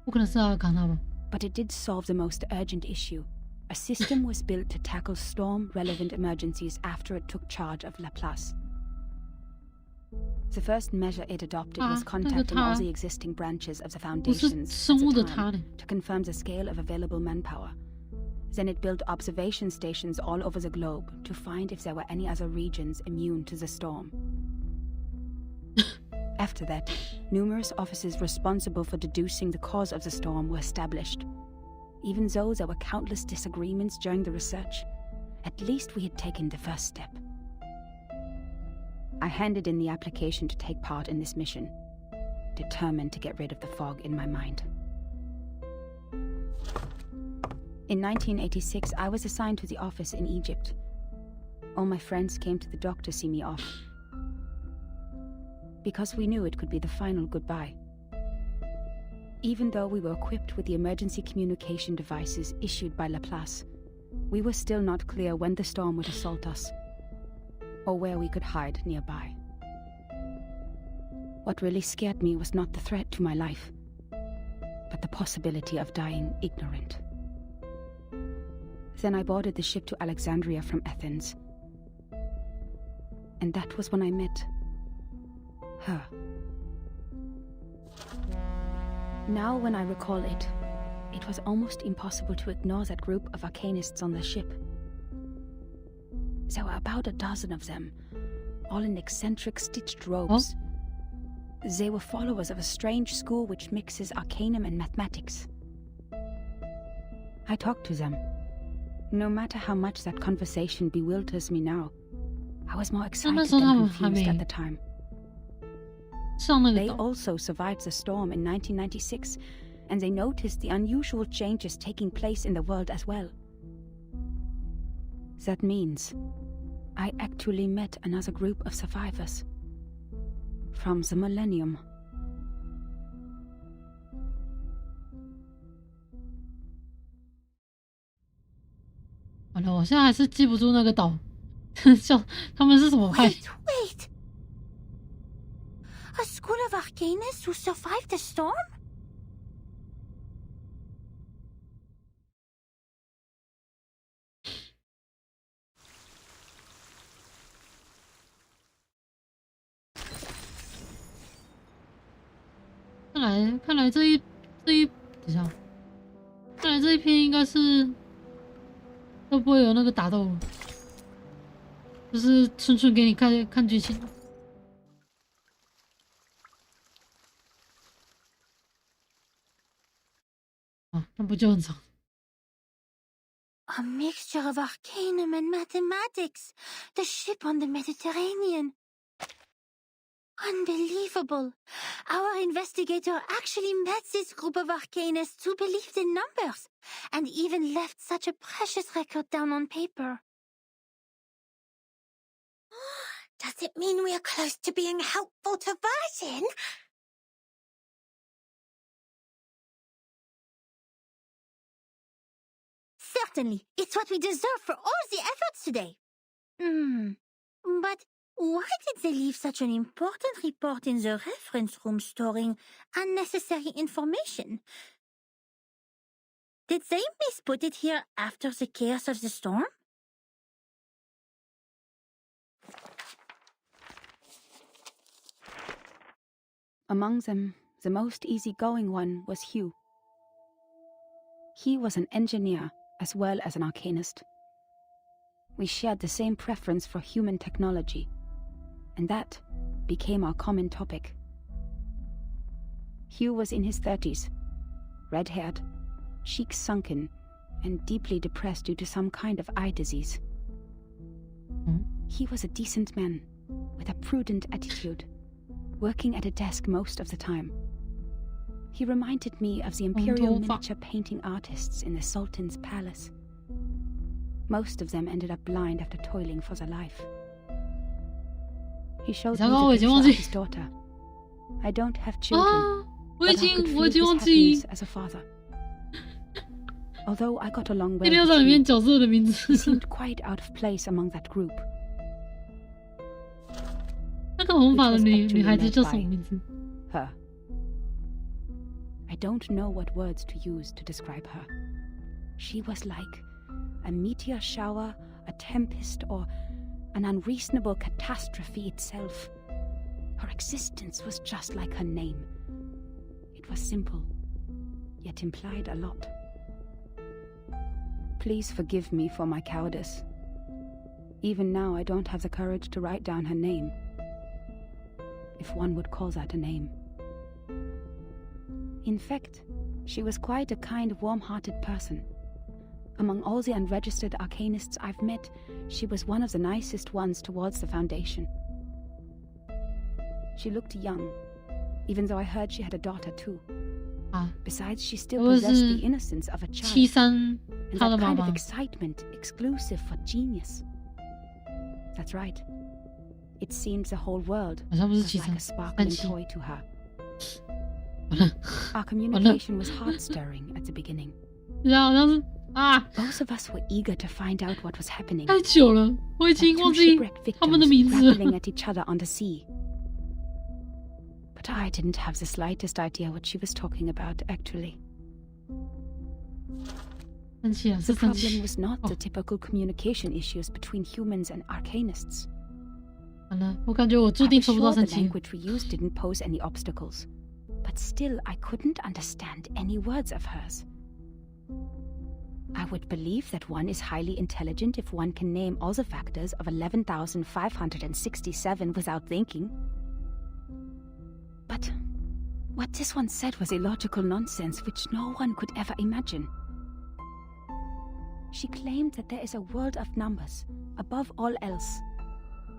不可能是阿卡纳吧？ But it did solve the most urgent issue. A system was built to tackle storm-relevant emergencies after it took charge of Laplace. The first measure it adopted was contacting all the existing branches of the foundations at the time to confirm the scale of available manpower. Then it built observation stations all over the globe to find if there were any other regions immune to the storm. After that, numerous offices responsible for deducing the cause of the storm were established. Even though there were countless disagreements during the research, at least we had taken the first step. I handed in the application to take part in this mission, determined to get rid of the fog in my mind. In 1986, I was assigned to the office in Egypt. All my friends came to the dock to see me off, because we knew it could be the final goodbye. Even though we were equipped with the emergency communication devices issued by Laplace, we were still not clear when the storm would assault us, or where we could hide nearby. What really scared me was not the threat to my life, but the possibility of dying ignorant. Then I boarded the ship to Alexandria from Athens. And that was when I met her. Now when I recall it, it was almost impossible to ignore that group of arcanists on the ship. There were about a dozen of them, all in eccentric stitched robes. They were followers of a strange school which mixes arcanum and mathematics. I talked to them. No matter how much that conversation bewilders me now, I was more excited and confused at the time. They also survived the storm in 1996, and they noticed the unusual changes taking place in the world as well. That means I actually met another group of survivors from the millennium. Wait, 我现在还是记不住那个岛，叫他们是什么派？ Wait! A school of arcanists who survived the storm?看来这一，等一下，看来这一篇应该是都不会有那个打斗了，就是纯纯给你看剧情。啊，那不就很长？ A mixture of arcanum and mathematics. The ship on the Mediterranean. Unbelievable. Our investigator actually met this group of arcanists who believed in numbers, and even left such a precious record down on paper. Does it mean we are close to being helpful to Virgin? Certainly. It's what we deserve for all the efforts today. But why did they leave such an important report in the reference room storing unnecessary information? Did they misput it here after the chaos of the storm? Among them, the most easygoing one was Hugh. He was an engineer as well as an arcanist. We shared the same preference for human technology, and that became our common topic. Hugh was in his 30s, red-haired, cheeks sunken, and deeply depressed due to some kind of eye disease. He was a decent man, with a prudent attitude, working at a desk most of the time. He reminded me of the imperial miniature painting artists in the Sultan's palace. Most of them ended up blind after toiling for their life. He showed me the picture of his daughter. I don't have children, but I could feel his happiness as a father. Although I got along well with him, he seemed quite out of place among that group. 那个红发的女孩子叫什么名字？ Her. I don't know what words to use to describe her. She was like a meteor shower, a tempest, or an unreasonable catastrophe itself. Her existence was just like her name. It was simple, yet implied a lot. Please forgive me for my cowardice. Even now, I don't have the courage to write down her name, if one would call that a name. In fact, she was quite a kind, warm-hearted person. Among all the unregistered arcanists I've met, she was one of the nicest ones towards the Foundation. She looked young, even though I heard she had a daughter too. Besides, she still possessed the innocence of a child, and that kind of excitement exclusive for genius. That's right. It seemed the whole world was like a sparkling toy to her. Our communication was heart-stirring at the beginning. Both of us were eager to find out what was happening. 太久了，我已经忘记他们的名字了。 grappling at each other on the sea. But I didn't have the slightest idea what she was talking about, actually. The problem was not the typical communication issues between humans and arcanists. 我感觉我注定抽不到生 the 气。 language we used didn't pose any obstacles, but still I couldn't understand any words of hers. I would believe that one is highly intelligent if one can name all the factors of 11,567 without thinking. But what this one said was illogical nonsense which no one could ever imagine. She claimed that there is a world of numbers, above all else,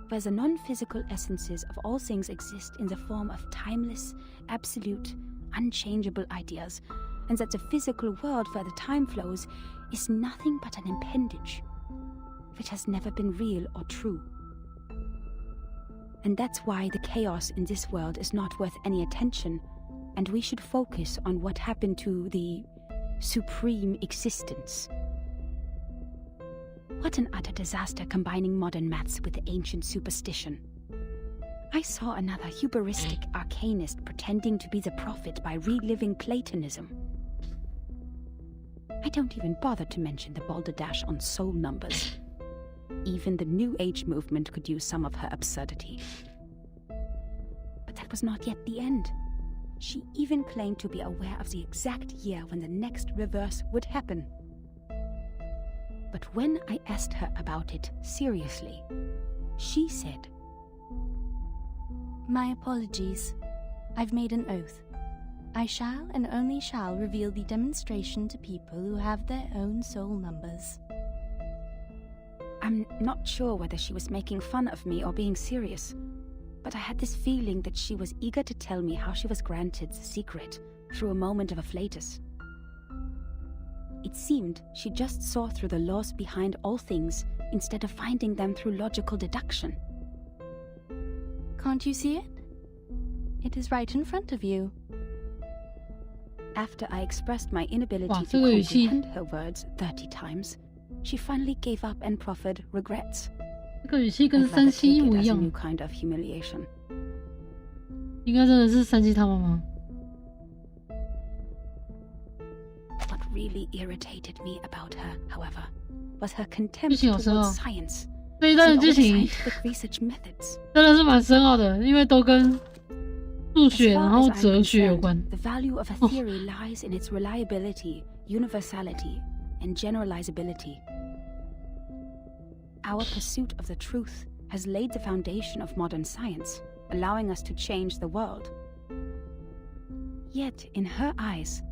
where the non-physical essences of all things exist in the form of timeless, absolute, unchangeable ideas, and that the physical world where the time flows is nothing but an appendage, which has never been real or true. And that's why the chaos in this world is not worth any attention, and we should focus on what happened to the supreme existence. What an utter disaster combining modern maths with the ancient superstition. I saw another hubristic arcanist pretending to be the prophet by reliving Platonism. I don't even bother to mention the balderdash on soul numbers. Even the New Age movement could use some of her absurdity. But that was not yet the end. She even claimed to be aware of the exact year when the next reverse would happen. But when I asked her about it seriously, she said, "My apologies. I've made an oath. I shall and only shall reveal the demonstration to people who have their own soul numbers." I'm not sure whether she was making fun of me or being serious, but I had this feeling that she was eager to tell me how she was granted the secret through a moment of afflatus. It seemed she just saw through the laws behind all things instead of finding them through logical deduction. Can't you see it? It is right in front of you. After I expressed my inability to comprehend her words 30 times, she finally gave up and proffered regrets. 这个语气跟山西一模一样。 A new kind of humiliation. 应该真的是山西他妈妈。 What really irritated me about her, however, was her contempt towards science. 这一段的剧情 research methods. 真的是蛮深奥的，因为都跟数学然后哲学有关。 The value of a theory lies in its reliability, universality, and generalizability. Our pursuit of the truth has laid the foundation of modern science, allowing us to change the world. Yet, in her eyes,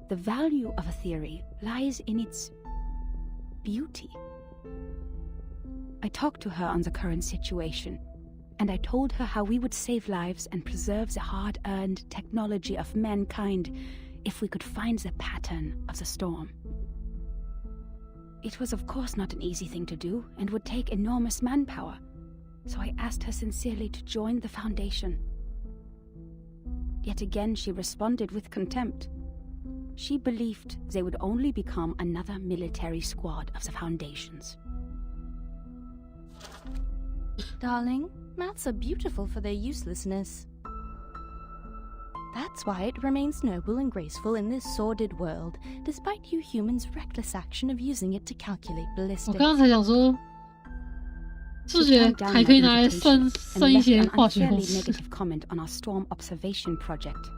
the value of a theory lies in its beauty. I talked to her on the current situation, and I told her how we would save lives and preserve the hard-earned technology of mankind if we could find the pattern of the storm. It was of course not an easy thing to do and would take enormous manpower, so I asked her sincerely to join the Foundation. Yet again she responded with contempt. She believed they would only become another military squad of the Foundations. Darling, maths are beautiful for their uselessness. That's why it remains noble and graceful in this sordid world, despite you humans' reckless action of using it to calculate 我 ballistics. 刚刚才想说，数学还可以拿来算一些化学公式。 negative comment on our storm observation project.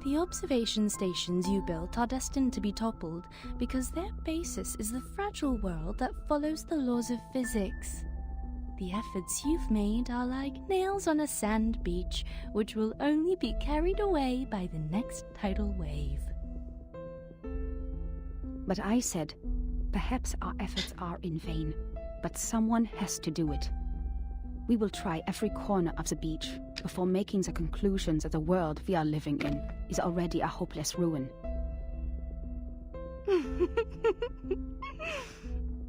The observation stations you built are destined to be toppled because their basis is the fragile world that follows the laws of physics. The efforts you've made are like nails on a sand beach, which will only be carried away by the next tidal wave. But I said, perhaps our efforts are in vain, but someone has to do it. We will try every corner of the beach before making the conclusion that the world we are living in is already a hopeless ruin.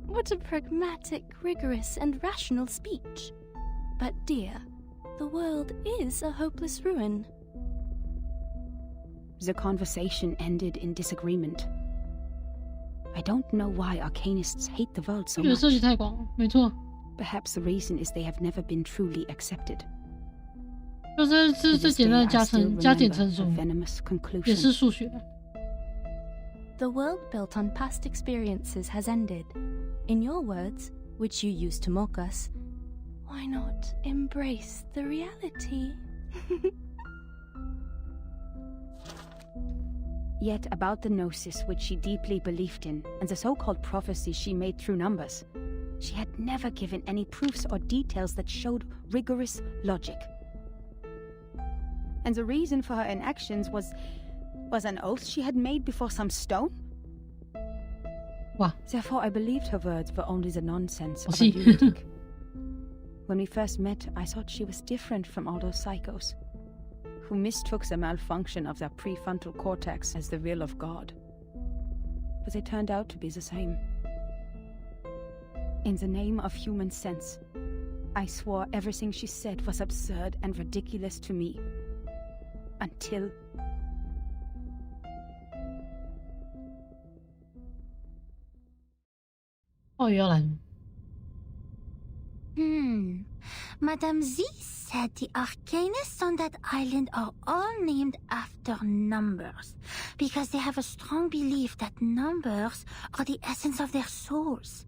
What a pragmatic, rigorous, and rational speech. But dear, the world is a hopeless ruin. The conversation ended in disagreement. I don't know why arcanists hate the world so 这个 much. 设计太广了，没错， Perhaps the reason is they have never been truly accepted. 就是最 To this 简单 day, 的 I still 加减 remember 乘 the 数， venomous 也是 conclusion. 数学。 The world built on past experiences has ended. In your words, which you used to mock us, why not embrace the reality? Yet about the gnosis which she deeply believed in, and the so-called prophecies she made through numbers, she had never given any proofs or details that showed rigorous logic. And the reason for her inactions was an oath she had made before some stone? Wow. Therefore I believed her words were only the nonsense of a see. lunatic. When we first met, I thought she was different from all those psychos, who mistook the malfunction of their prefrontal cortex as the will of God. But they turned out to be the same. In the name of human sense, I swore everything she said was absurd and ridiculous to me. Until... Oh, 又要来了。 Madame Z said the arcanists on that island are all named after numbers because they have a strong belief that numbers are the essence of their souls.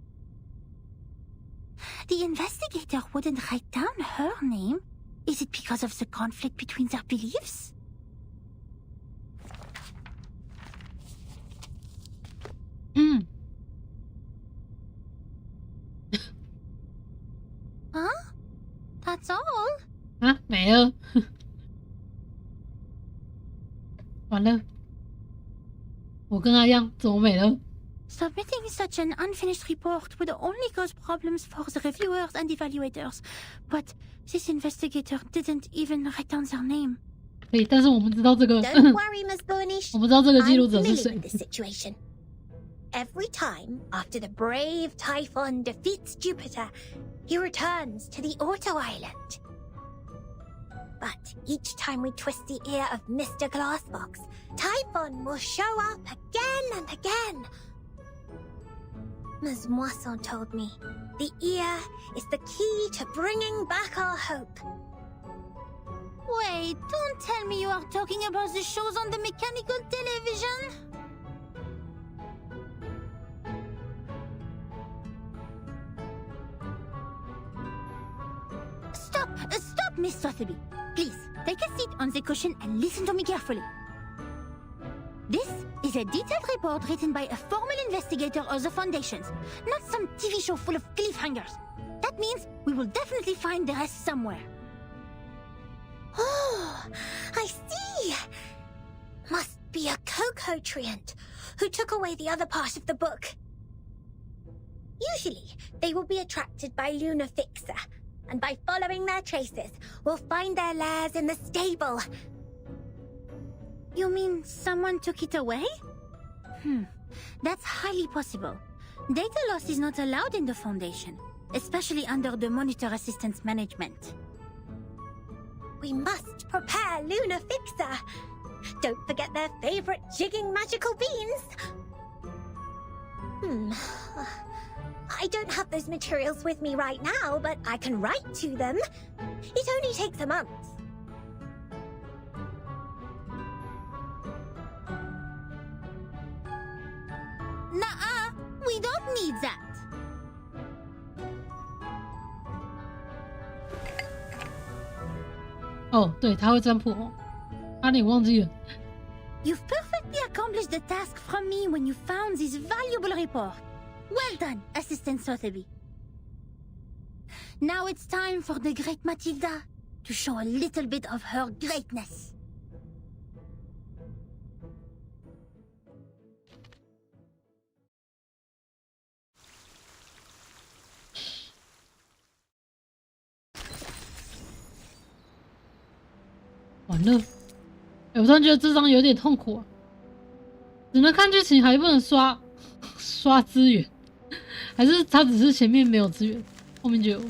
The investigator wouldn't write down her name. Is it because of the conflict between their beliefs? Huh? That's all? 啊，没了，完了，我跟他一样，怎么没了？ Submitting such an unfinished report would only cause problems for the reviewers and evaluators. But this investigator didn't even write down their name. 可以，但是我们知道这个， Don't worry, Miss Burnish. 我们知道这个记 I'm 录者是 familiar 谁 with。this situation. Every time after the brave Typhon defeats Jupiter, he returns to the Auto Island. But each time we twist the ear of Mr. Glassbox, Typhon will show up again and again. Ms. Moisson told me the ear is the key to bringing back our hope. Wait, don't tell me you are talking about the shows on the mechanical television? Stop, Miss Sotheby. Please, take a seat on the cushion and listen to me carefully. This is a detailed report written by a formal investigator of the Foundations, not some TV show full of cliffhangers. That means we will definitely find the rest somewhere. Oh, I see. Must be a Coco treant who took away the other part of the book. Usually, they will be attracted by Luna Fixer, and by following their traces, we'll find their lairs in the stable. You mean someone took it away? That's highly possible. Data loss is not allowed in the Foundation, especially under the Monitor Assistance Management. We must prepare Luna Fixer. Don't forget their favorite jigging magical beans. I don't have those materials with me right now, but I can write to them. It only takes a month. We don't need that. 哦，对，他会占卜哦，差点忘记了。You've perfectly accomplished the task from me when you found this valuable report. Well done, Assistant Sotheby. Now it's time for the great Matilda to show a little bit of her greatness. 完了，我突然觉得这张有点痛苦啊，只能看剧情，还不能刷资源，还是他只是前面没有资源，后面就有。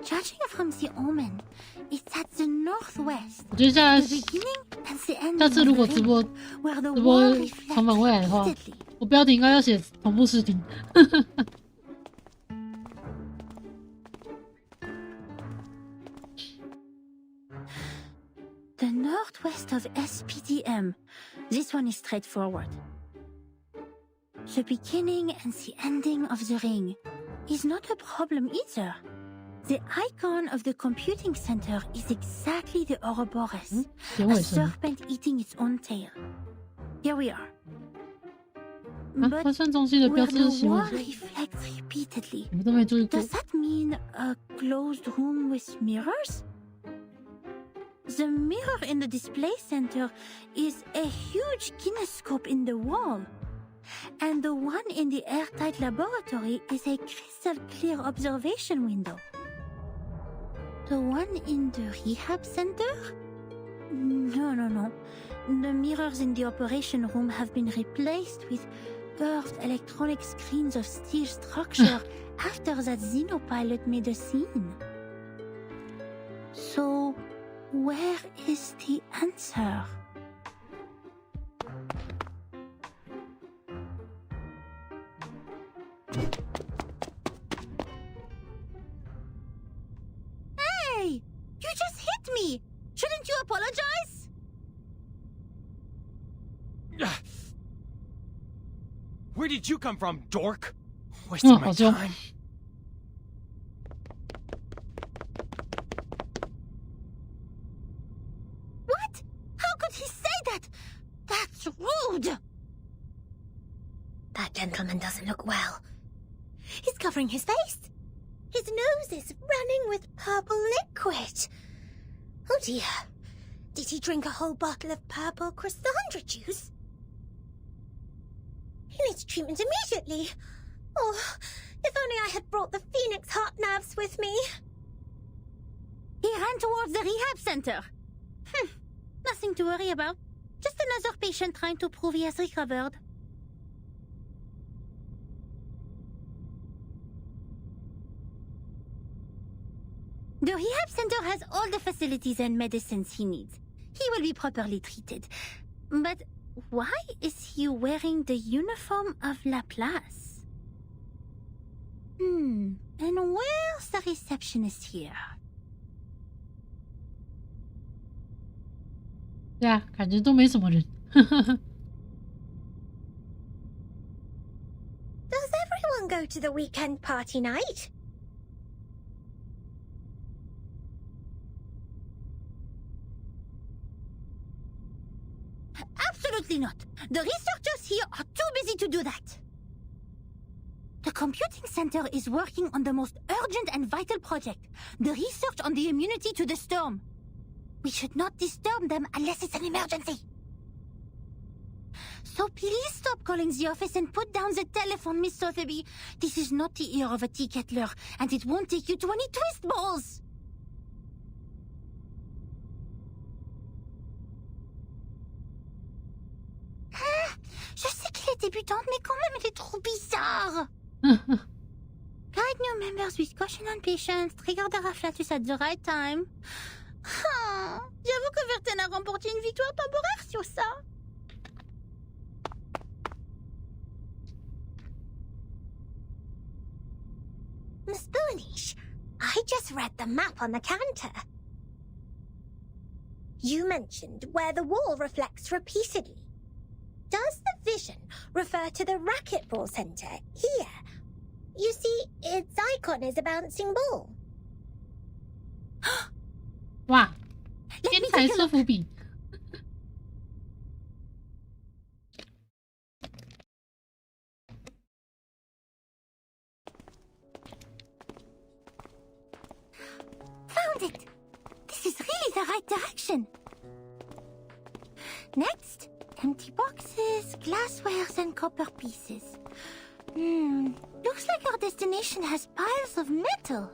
Judging from the omen, it's at the northwest. 我觉得下次如果直播重返未来的话，我标题应该要写同步视听。The northwest of SPDM. This one is straightforward. The beginning and the ending of the ring is not a problem either. The icon of the computing center is exactly the Ouroboros, a serpent eating its own tail. Here we are. But where the wall reflects repeatedly, does that mean a closed room with mirrors? The mirror in the display center is a huge kinescope in the wall. And the one in the airtight laboratory is a crystal clear observation window. The one in the rehab center? No. The mirrors in the operation room have been replaced with curved electronic screens of steel structure after that xenopilot made a scene. So, where is the answer? Hey! You just hit me! Shouldn't you apologize? Where did you come from, dork? Wasting my time. What? How could he say that? That's rude! That gentleman doesn't look well. He's covering his face. His nose is running with purple liquid. Oh dear. Did he drink a whole bottle of purple Chrysandra juice? He needs treatment immediately. Oh, if only I had brought the Phoenix heart nerves with me. He ran towards the rehab center. Nothing to worry about. Just another patient trying to prove he has recovered. The rehab center has all the facilities and medicines he needs. He will be properly treated. But why is he wearing the uniform of Laplace? And where's the receptionist here? Yeah, 感觉都没什么人。Does everyone go to the weekend party night? Absolutely not. The researchers here are too busy to do that. The computing center is working on the most urgent and vital project, the research on the immunity to the storm. We should not disturb them unless it's an emergency. So please stop calling the office and put down the telephone, Miss Sotheby. This is not the ear of a tea kettler, and it won't take you to any twist balls. Je sais qu'elle est débutante, mais quand même, elle est trop bizarre. Guide new members with caution and patience. Trigger the afflatus at the right time. J'avoue que Verten a remporté une victoire temporaire sur ça. Miss Boonish, I just read the map on the counter. You mentioned where the wall reflects repeatedly. Does the vision refer to the racquetball center here? You see, its icon is a bouncing ball. 哇，天才吃伏笔。Found it! This is really the right direction. Next, empty boxes, glasswares, and copper pieces. Looks like our destination has piles of metal.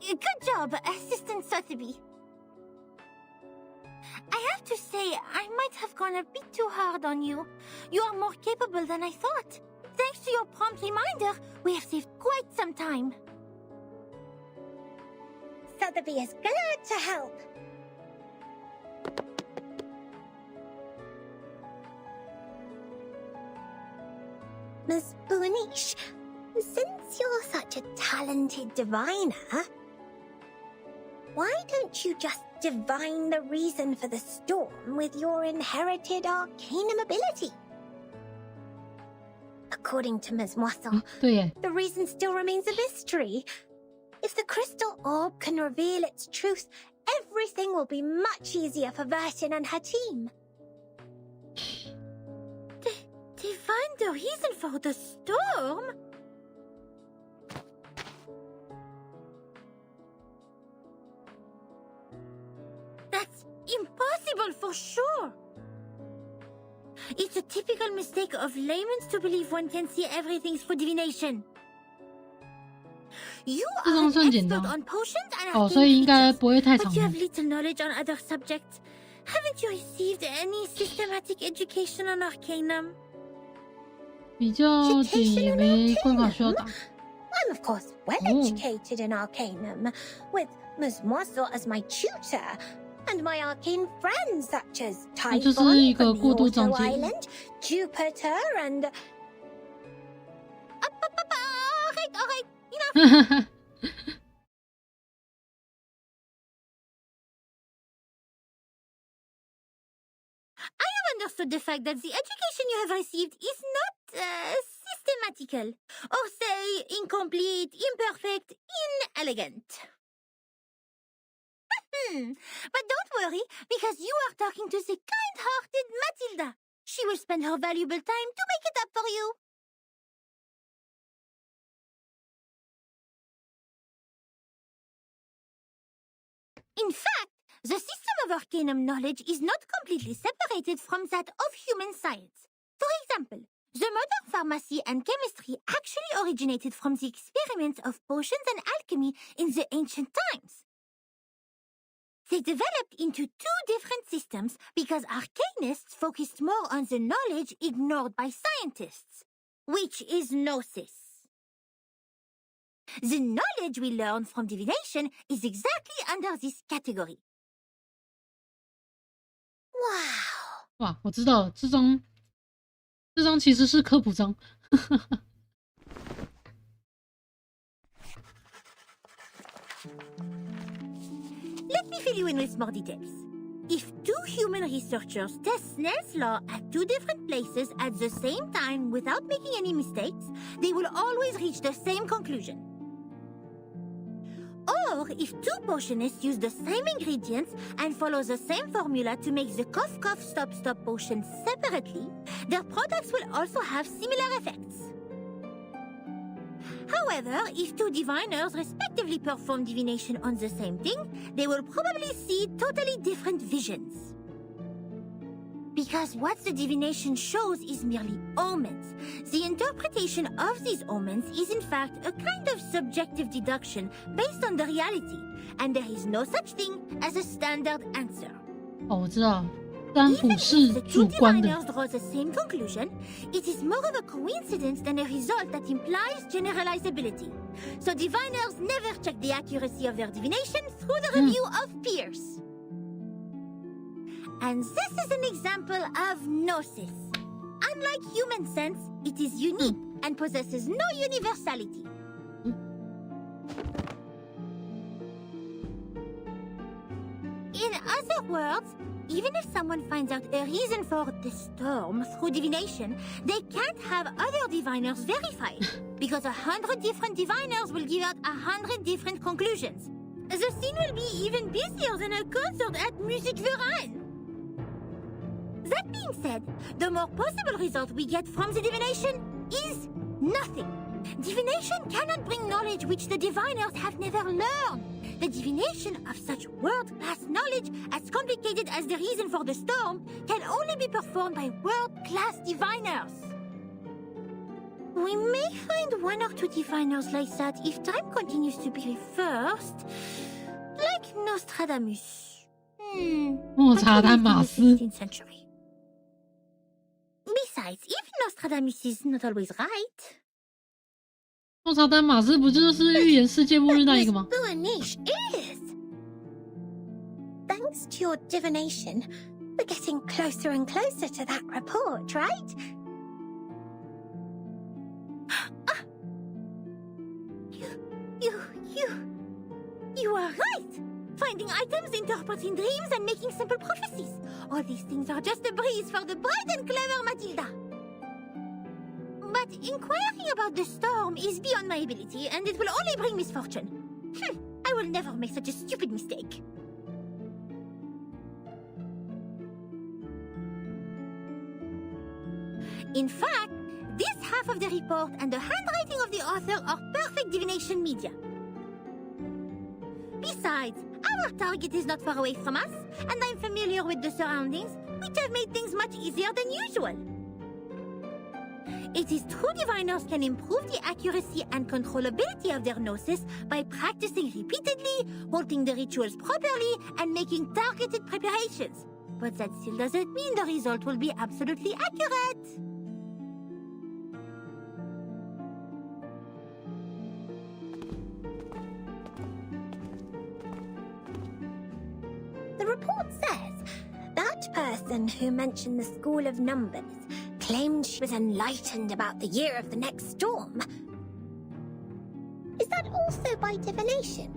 Good job, Assistant Sotheby. I have to say, I might have gone a bit too hard on you. You are more capable than I thought. Thanks to your prompt reminder, we have saved quite some time. Sotheby is glad to help. Miss Boonish, since you're such a talented diviner, why don't you just divine the reason for the storm with your inherited arcanum ability? According to Ms. Moisson, the reason still remains a mystery. If the crystal orb can reveal its truth, everything will be much easier for Vertin and her team. Divine the reason for the storm? That's impossible for sure. It's a typical mistake of laymen to believe one can see everything through divination. You are an expert on potions and arcane creatures, but you have little knowledge on other subjects. Haven't you received any systematic education on Arcanum? 比较紧也没办法需要打。I'm of course well educated in Arcanum, with Ms. Moisson as my tutor, and my arcane friends such as Typhon from the Auto Island, Jupiter, and... Alright, enough! I have understood the fact that the education you have received is not systematical, or say incomplete, imperfect, inelegant. But don't worry, because you are talking to the kind-hearted Matilda. She will spend her valuable time to make it up for you. In fact, the system of Arcanum knowledge is not completely separated from that of human science. For example, the modern pharmacy and chemistry actually originated from the experiments of potions and alchemy in the ancient times. They developed into two different systems because arcanists focused more on the knowledge ignored by scientists, which is gnosis. The knowledge we learn from divination is exactly under this category. Wow! 哇，我知道了，这张其实是科普章。Let me fill you in with more details. If two human researchers test Snell's law at two different places at the same time without making any mistakes, they will always reach the same conclusion. Or if two potionists use the same ingredients and follow the same formula to make the cough cough stop stop potion separately, their products will also have similar effects. However, if two diviners respectively perform divination on the same thing, they will probably see totally different visions. Because what the divination shows is merely omens. The interpretation of these omens is in fact a kind of subjective deduction based on the reality, and there is no such thing as a standard answer. 哦，我知道，占卜是主观的。 Even if the two diviners draw the same conclusion, it is more of a coincidence than a result that implies generalizability. So diviners never check the accuracy of their divination through the review of peers. And this is an example of gnosis. Unlike human sense, it is unique and possesses no universality. In other words, even if someone finds out a reason for the storm through divination, they can't have other diviners verify it, because 100 different diviners will give out 100 different conclusions. The scene will be even busier than a concert at Musikverein. That being said, the more possible result we get from the divination is nothing. Divination cannot bring knowledge which the diviners have never learned. The divination of such world-class knowledge, as complicated as the reason for the storm, can only be performed by world-class diviners. We may find one or two diviners like that if time continues to be reversed, like Nostradamus. Nostradamus. 16th century. Besides, even Nostradamus is not always right. 诺查丹马斯不就是预言世界末日那一个吗？ Niche is. Thanks to your divination, we're getting closer and closer to that report, right? You are right! Finding items, interpreting dreams, and making simple prophecies. All these things are just a breeze for the bright and clever Matilda. But inquiring about the storm is beyond my ability, and it will only bring misfortune. I will never make such a stupid mistake. In fact, this half of the report and the handwriting of the author are perfect divination media. Besides, our target is not far away from us, and I'm familiar with the surroundings, which have made things much easier than usual. It is true diviners can improve the accuracy and controllability of their gnosis by practicing repeatedly, holding the rituals properly, and making targeted preparations. But that still doesn't mean the result will be absolutely accurate. The report says that person who mentioned the School of Numbers claimed she was enlightened about the year of the next storm. Is that also by divination?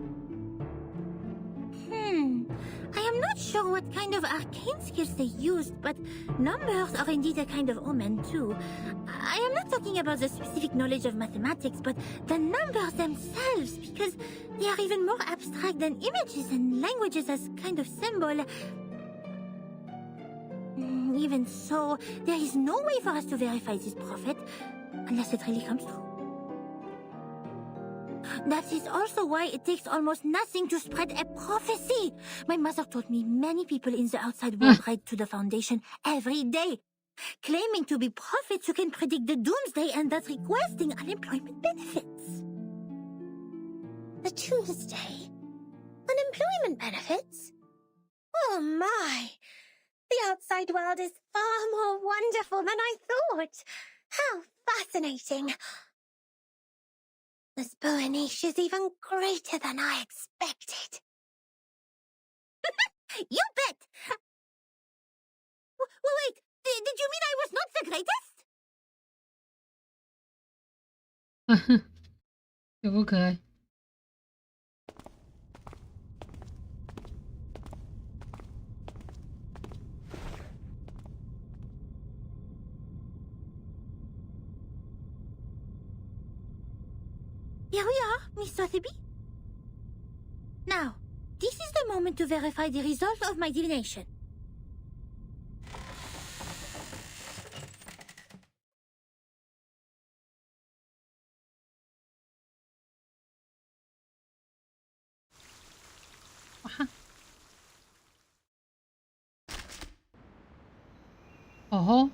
I am not sure what kind of arcane skills they used, but numbers are indeed a kind of omen too. I am not talking about the specific knowledge of mathematics, but the numbers themselves, because they are even more abstract than images and languages as kind of symbol. Even so, there is no way for us to verify this prophet, unless it really comes true. That is also why it takes almost nothing to spread a prophecy. My mother told me many people in the outside world write to the Foundation every day, claiming to be prophets who can predict the doomsday and thus requesting unemployment benefits. The doomsday? Unemployment benefits? Oh my! The outside world is far more wonderful than I thought. How fascinating! This boa niche is even greater than I expected. You bet! Wait, did you mean I was not the greatest? 可不可爱？Here we are, Miss Sotheby. Now, this is the moment to verify the result of my divination. Oh.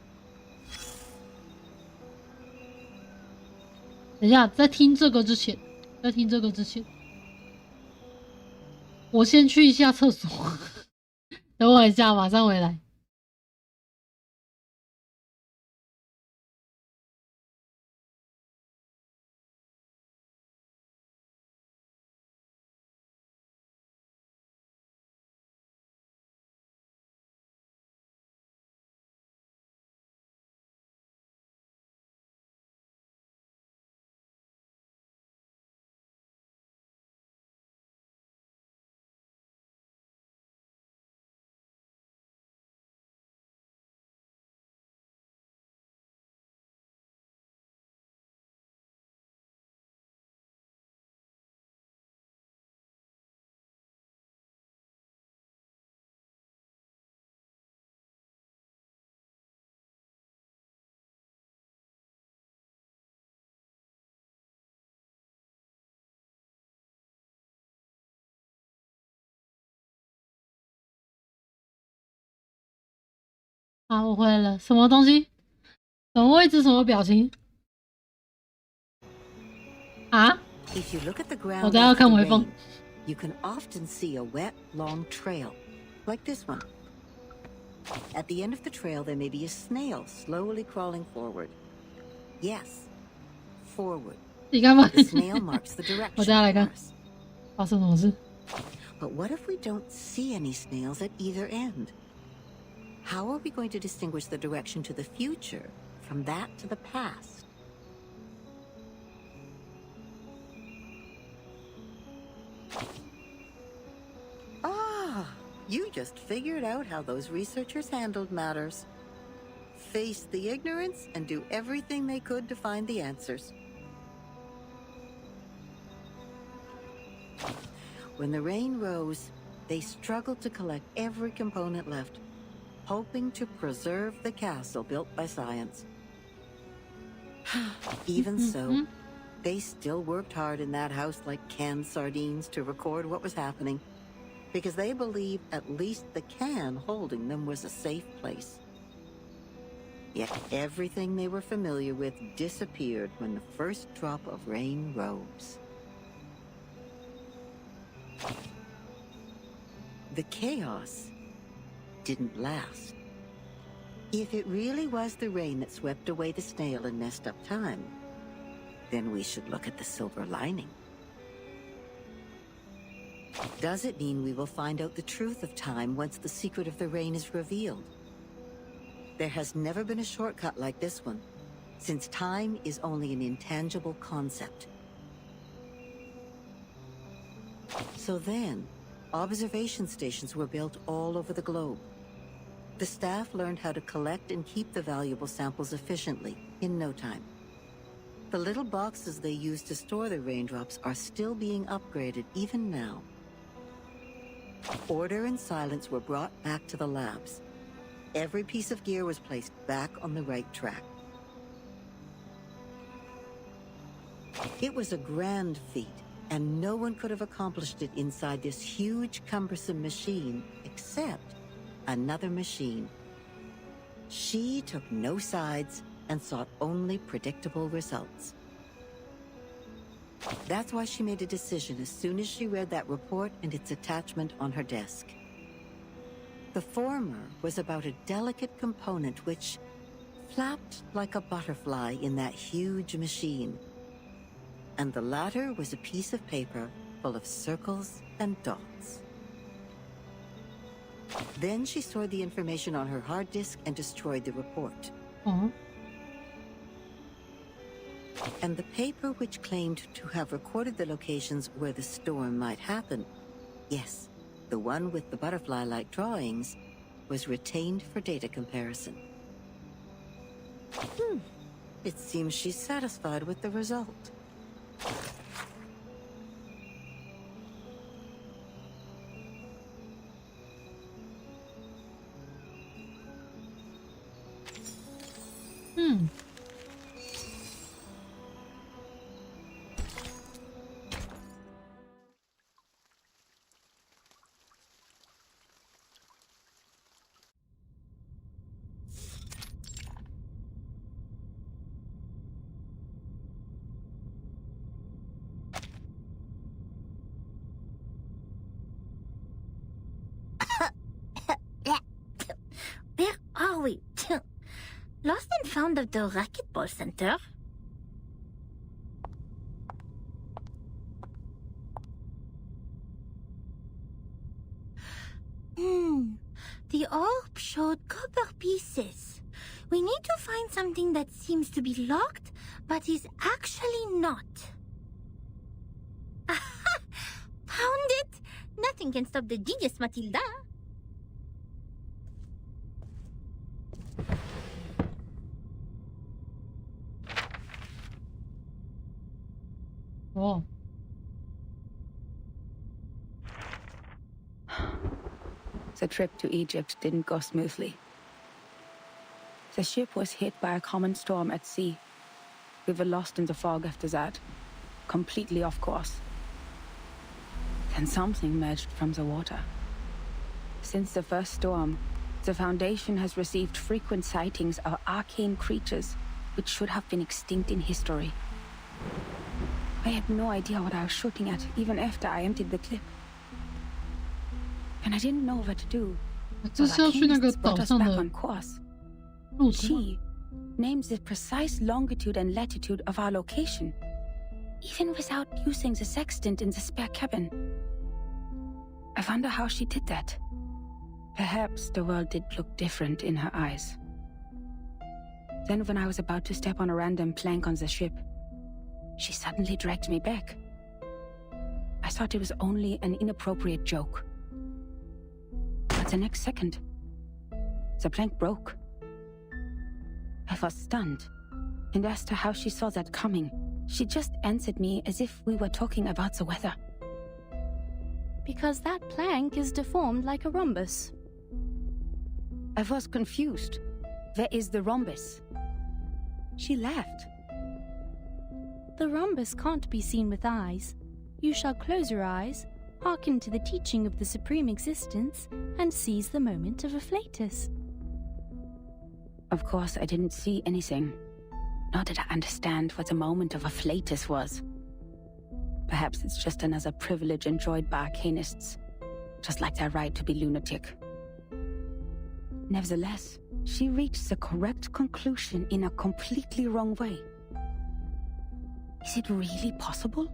等一下，在听这个之前，我先去一下厕所，等我一下，马上回来。好，我回来了。什么东西？什么位置？什么表情？啊？ If you look at the 我 ground 等下要 after 看 the 微风。 rain, you can often see a wet, long trail, like this one. At the end of the trail, there may be a snail slowly crawling forward. Yes, forward. 你干嘛？ The snail marks the 我 direction 等下来看 for us. 发生什么事。 But what if we don't see any snails at either end? How are we going to distinguish the direction to the future from that to the past? Ah, you just figured out how those researchers handled matters. Faced the ignorance and do everything they could to find the answers. When the rain rose, they struggled to collect every component left, hoping to preserve the castle built by science. Even so, they still worked hard in that house like canned sardines to record what was happening, because they believed at least the can holding them was a safe place. Yet everything they were familiar with disappeared when the first drop of rain rose. The chaos didn't last. If it really was the rain that swept away the snail and messed up time, then we should look at the silver lining. Does it mean we will find out the truth of time once the secret of the rain is revealed? There has never been a shortcut like this one, since time is only an intangible concept. So then, observation stations were built all over the globe. The staff learned how to collect and keep the valuable samples efficiently in no time. The little boxes they used to store the raindrops are still being upgraded even now. Order and silence were brought back to the labs. Every piece of gear was placed back on the right track. It was a grand feat, and no one could have accomplished it inside this huge, cumbersome machine, except another machine. She took no sides and sought only predictable results. That's why she made a decision as soon as she read that report and its attachment on her desk. The former was about a delicate component which flapped like a butterfly in that huge machine. And the latter was a piece of paper full of circles and dots. Then she stored the information on her hard disk and destroyed the report. And the paper which claimed to have recorded the locations where the storm might happen, yes, the one with the butterfly-like drawings, was retained for data comparison. It seems she's satisfied with the result. Where are we? Lost and found at the racquetball center? The orb showed copper pieces. We need to find something that seems to be locked, but is actually not. Aha! Found it! Nothing can stop the genius, Matilda. Oh. The trip to Egypt didn't go smoothly. The ship was hit by a common storm at sea. We were lost in the fog after that, completely off course. Then something emerged from the water. Since the first storm, The Foundation has received frequent sightings of arcane creatures which should have been extinct in history. I had no idea what I was shooting at, even after I emptied the clip. And I didn't know what to do. So Arcanists brought us back on course. She named the precise longitude and latitude of our location, even without using the sextant in the spare cabin. I wonder how she did that. Perhaps the world did look different in her eyes. Then when I was about to step on a random plank on the ship, she suddenly dragged me back. I thought it was only an inappropriate joke. But the next second, the plank broke. I was stunned, and asked her how she saw that coming. She just answered me as if we were talking about the weather. Because that plank is deformed like a rhombus. I was confused. Where is the rhombus? She laughed. The rhombus can't be seen with eyes. You shall close your eyes, hearken to the teaching of the Supreme Existence, and seize the moment of a flatus. Of course, I didn't see anything. Nor did I understand what the moment of a flatus was. Perhaps it's just another privilege enjoyed by arcanists, just like their right to be lunatic. Nevertheless, she reached the correct conclusion in a completely wrong way. Is it really possible?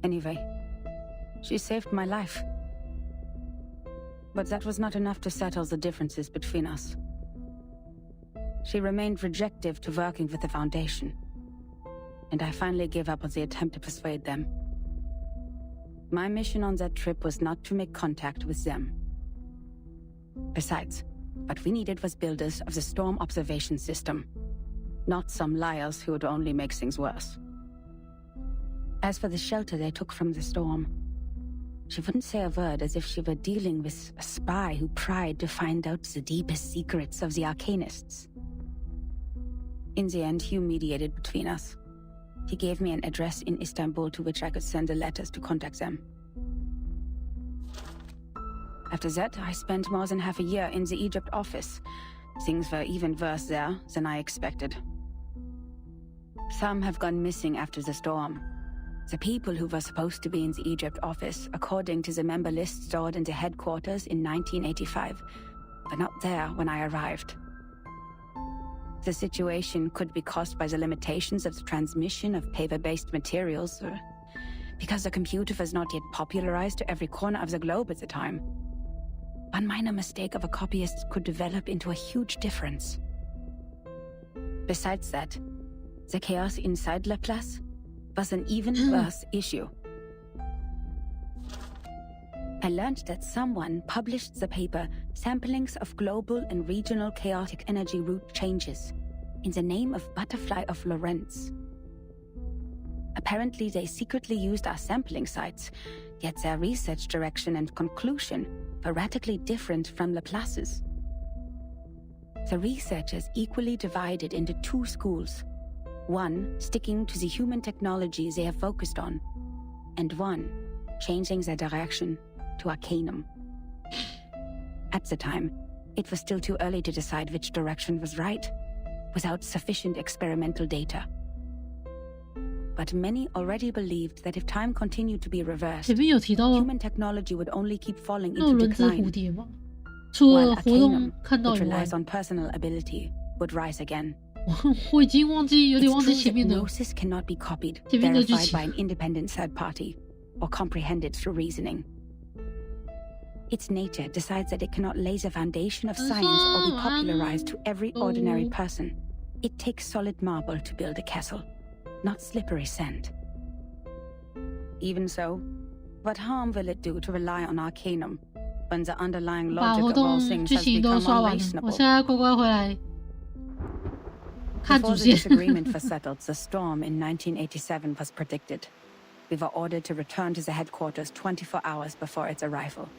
Anyway, she saved my life. But that was not enough to settle the differences between us. She remained rejective to working with the Foundation, and I finally gave up on the attempt to persuade them. My mission on that trip was not to make contact with them. Besides, what we needed was builders of the storm observation system, not some liars who would only make things worse. As for the shelter they took from the storm, she wouldn't say a word, as if she were dealing with a spy who pried to find out the deepest secrets of the Arcanists. In the end, Hugh mediated between us. He gave me an address in Istanbul to which I could send the letters to contact them. After that, I spent more than half a year in the Egypt office. Things were even worse there than I expected. Some have gone missing after the storm. The people who were supposed to be in the Egypt office, according to the member list stored in the headquarters in 1985, were not there when I arrived. The situation could be caused by the limitations of the transmission of paper-based materials, or because the computer was not yet popularized to every corner of the globe at the time. One minor mistake of a copyist could develop into a huge difference. Besides that, the chaos inside Laplace was an even worse issue. I learned that someone published the paper Samplings of Global and Regional Chaotic Energy Route Changes in the name of Butterfly of Lorentz. Apparently they secretly used our sampling sites, yet their research direction and conclusion were radically different from Laplace's. The researchers equally divided into two schools, one sticking to the human technology they have focused on, and one changing their direction to Arcanum. At the time, it was still too early to decide which direction was right, without sufficient experimental data. But many already believed that if time continued to be reversed, human technology would only keep falling into decline, while Arcanum, which relies on personal ability, would rise again. It's true that gnosis cannot be copied, verified by an independent third party, or comprehended through reasoning. Its nature decides that it cannot lay the foundation of science or be popularized to every ordinary person. It takes solid marble to build a castle, not slippery sand. Even so, what harm will it do to rely on Arcanum when the underlying logic of all things has become unreasonable? Before the disagreement was settled, the storm in 1987 was predicted. We were ordered to return to the headquarters 24 hours before its arrival.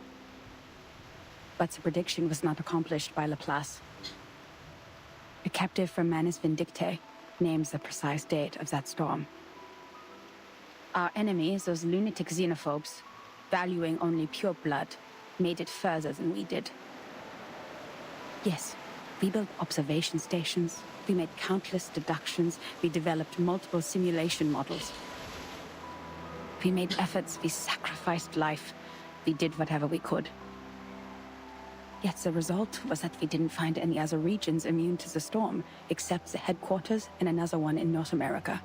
But the prediction was not accomplished by Laplace. A captive from Manus Vindictae names the precise date of that storm. Our enemies, those lunatic xenophobes, valuing only pure blood, made it further than we did. Yes, we built observation stations, we made countless deductions, we developed multiple simulation models. We made efforts, we sacrificed life, we did whatever we could. Yet the result was that we didn't find any other regions immune to the storm, except the headquarters and another one in North America.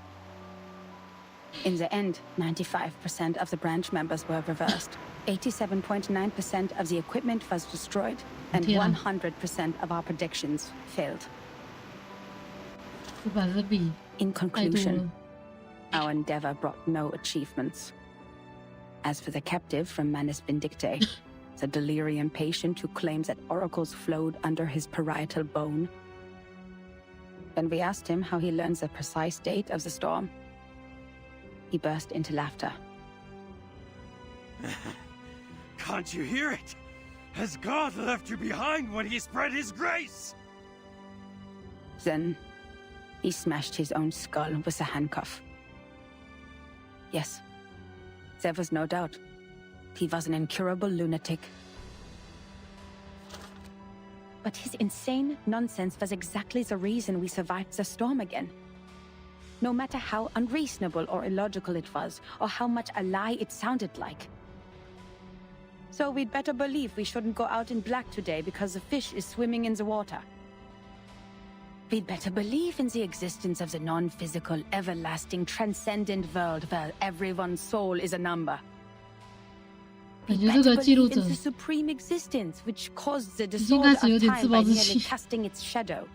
In the end, 95% of the branch members were reversed. 87.9% of the equipment was destroyed, and 100% of our predictions failed. In conclusion, our endeavor brought no achievements. As for the captive from Manus Vindicte, the delirium patient who claims that oracles flowed under his parietal bone, when we asked him how he learns the precise date of the storm, he burst into laughter. Can't you hear it? Has God left you behind when he spread his grace? Then, he smashed his own skull with a handcuff. Yes, there was no doubt. He was an incurable lunatic. But his insane nonsense was exactly the reason we survived the storm again. No matter how unreasonable or illogical it was, or how much a lie it sounded like. So we'd better believe we shouldn't go out in black today because the fish is swimming in the water. We'd better believe in the existence of the non-physical, everlasting, transcendent world where everyone's soul is a number. We'd better believe in the supreme existence which caused the disorder of time by merely casting its shadow.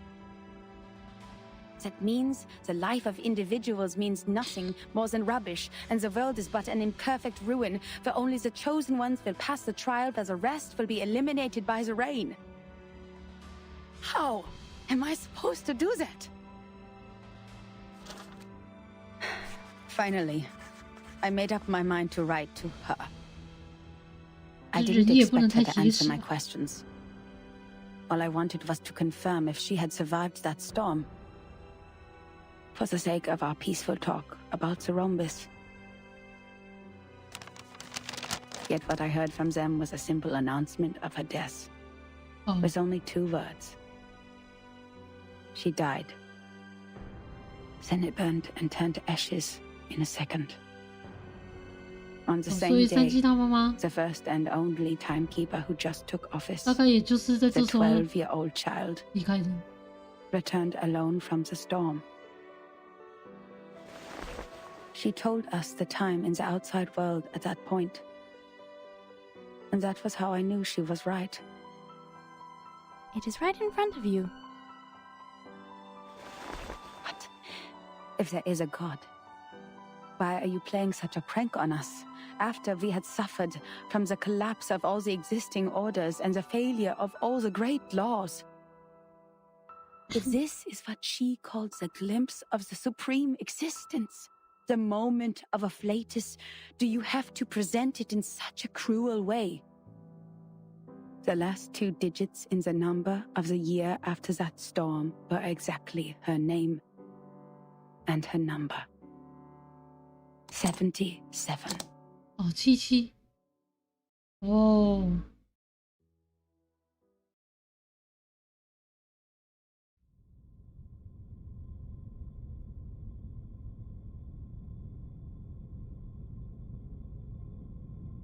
That means the life of individuals means nothing more than rubbish, and the world is but an imperfect ruin, where only the chosen ones will pass the trial, where the rest will be eliminated by the rain. How am I supposed to do that? Finally, I made up my mind to write to her. I didn't expect her to answer my questions. All I wanted was to confirm if she had survived that storm. For the sake of our peaceful talk about the rhombus. Yet what I heard from them was a simple announcement of her death. With only 2 words. She died. Then it burned and turned to ashes in a second. On the same day, the first and only timekeeper who just took office, the 12-year-old child, returned alone from the storm. She told us the time in the outside world at that point. And that was how I knew she was right. It is right in front of you. But if there is a God, why are you playing such a prank on us after we had suffered from the collapse of all the existing orders and the failure of all the great laws? If this is what she calls a glimpse of the supreme existence, the moment of a flatus, do you have to present it in such a cruel way? The last 2 digits in the number of the year after that storm were exactly her name and her number. 77. Oh, 77. Oh.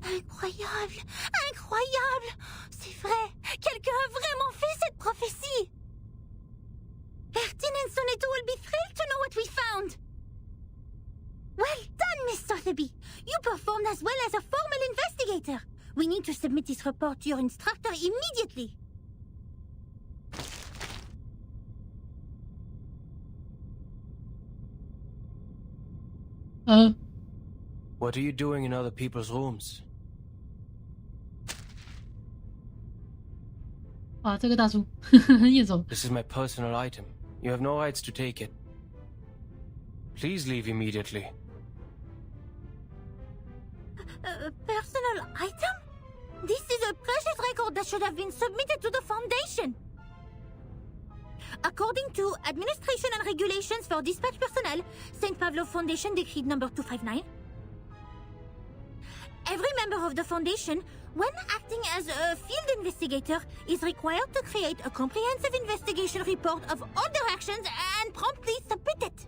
Incroyable! Incroyable! C'est vrai! Quelqu'un a vraiment fait cette prophétie! Ertin and Soneto will be thrilled to know what we found! Well done, Miss Sotheby! You performed as well as a formal investigator! We need to submit this report to your instructor immediately! What are you doing in other people's rooms? 啊，这个大叔叶总。 This is my personal item. You have no rights to take it. Please leave immediately. Personal item? This is a precious record that should have been submitted to the Foundation. According to Administration and Regulations for Dispatch Personnel, St. Pavlov Foundation Decree number 259, every member of the Foundation when acting as a field investigator, is required to create a comprehensive investigation report of all their actions and promptly submit it.